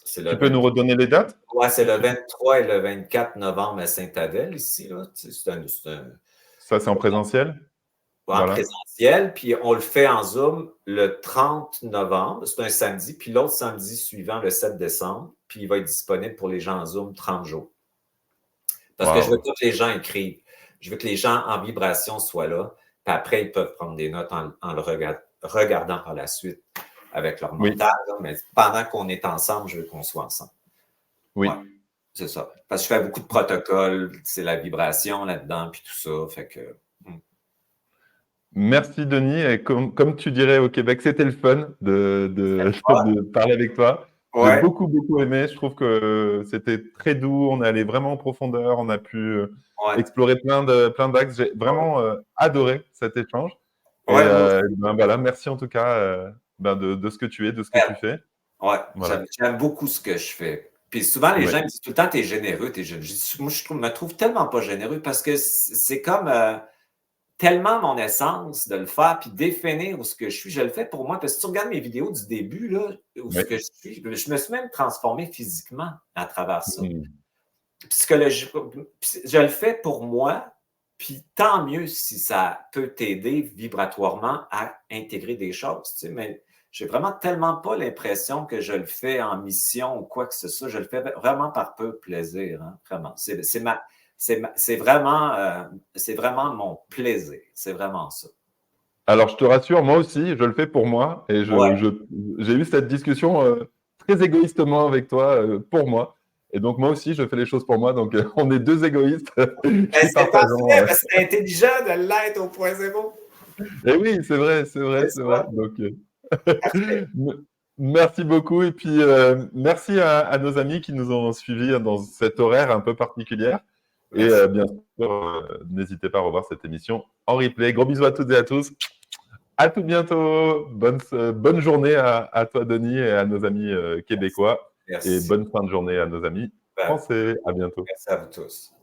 Tu peux nous redonner les dates? ouais, c'est le 23 et le 24 novembre à Saint-Adèle, ici. Là. Ça, c'est en présentiel? En Voilà. présentiel, puis on le fait en Zoom le 30 novembre, c'est un samedi, puis l'autre samedi suivant, le 7 décembre, puis il va être disponible pour les gens en Zoom 30 jours. Parce que je veux Waouh. que tous les gens écrivent. Je veux que les gens en vibration soient là, puis après, ils peuvent prendre des notes en le regardant par la suite avec leur Oui, mental, là, mais pendant qu'on est ensemble, je veux qu'on soit ensemble. Ouais, oui. c'est ça. Parce que je fais beaucoup de protocoles, c'est la vibration là-dedans, puis tout ça, fait que... Merci Denis. Et comme tu dirais au Québec, c'était le fun de parler avec toi. J'ai Ouais, beaucoup, beaucoup aimé. Je trouve que c'était très doux. On est allé vraiment en profondeur. On a pu ouais, explorer plein d'axes. J'ai vraiment adoré cet échange. Et ouais, moi ben, voilà, merci en tout cas ben, de ce que tu es, de ce que aussi. tu fais. Ouais, Voilà. j'aime beaucoup ce que je fais. Puis souvent, les Ouais. gens me disent tout le temps, t'es généreux, t'es généreux. Moi, me trouve tellement pas généreux parce que c'est comme tellement mon essence de le faire puis définir où ce que je suis. Je le fais pour moi. Parce que si tu regardes mes vidéos du début, là, où ce Ouais. que je suis, je me suis même transformé physiquement à travers ça. Mm. Psychologiquement, je le fais pour moi, puis tant mieux si ça peut t'aider vibratoirement à intégrer des choses, tu sais, mais j'ai vraiment tellement pas l'impression que je le fais en mission ou quoi que ce soit. Je le fais vraiment par peu plaisir, hein, vraiment. C'est vraiment mon plaisir. C'est vraiment ça. Alors, je te rassure, moi aussi, je le fais pour moi. Et Ouais. j'ai eu cette discussion très égoïstement avec toi, pour moi. Et donc, moi aussi, je fais les choses pour moi. Donc, on est deux égoïstes Ben, qui c'est partageons. parfait, parce que c'est intelligent de l'être au point zéro. Et oui, c'est vrai, c'est vrai, C'est c'est vrai. ça. Donc, Parfait. merci beaucoup. Et puis, merci à nos amis qui nous ont suivis dans cet horaire un peu particulier. Et Merci. bien sûr, n'hésitez pas à revoir cette émission en replay. Gros bisous à toutes et à tous. À tout bientôt. Bonne journée à toi, Denis, et à nos amis Merci. québécois. Et Merci. bonne fin de journée à nos amis Ben, français. À bientôt. merci à vous tous.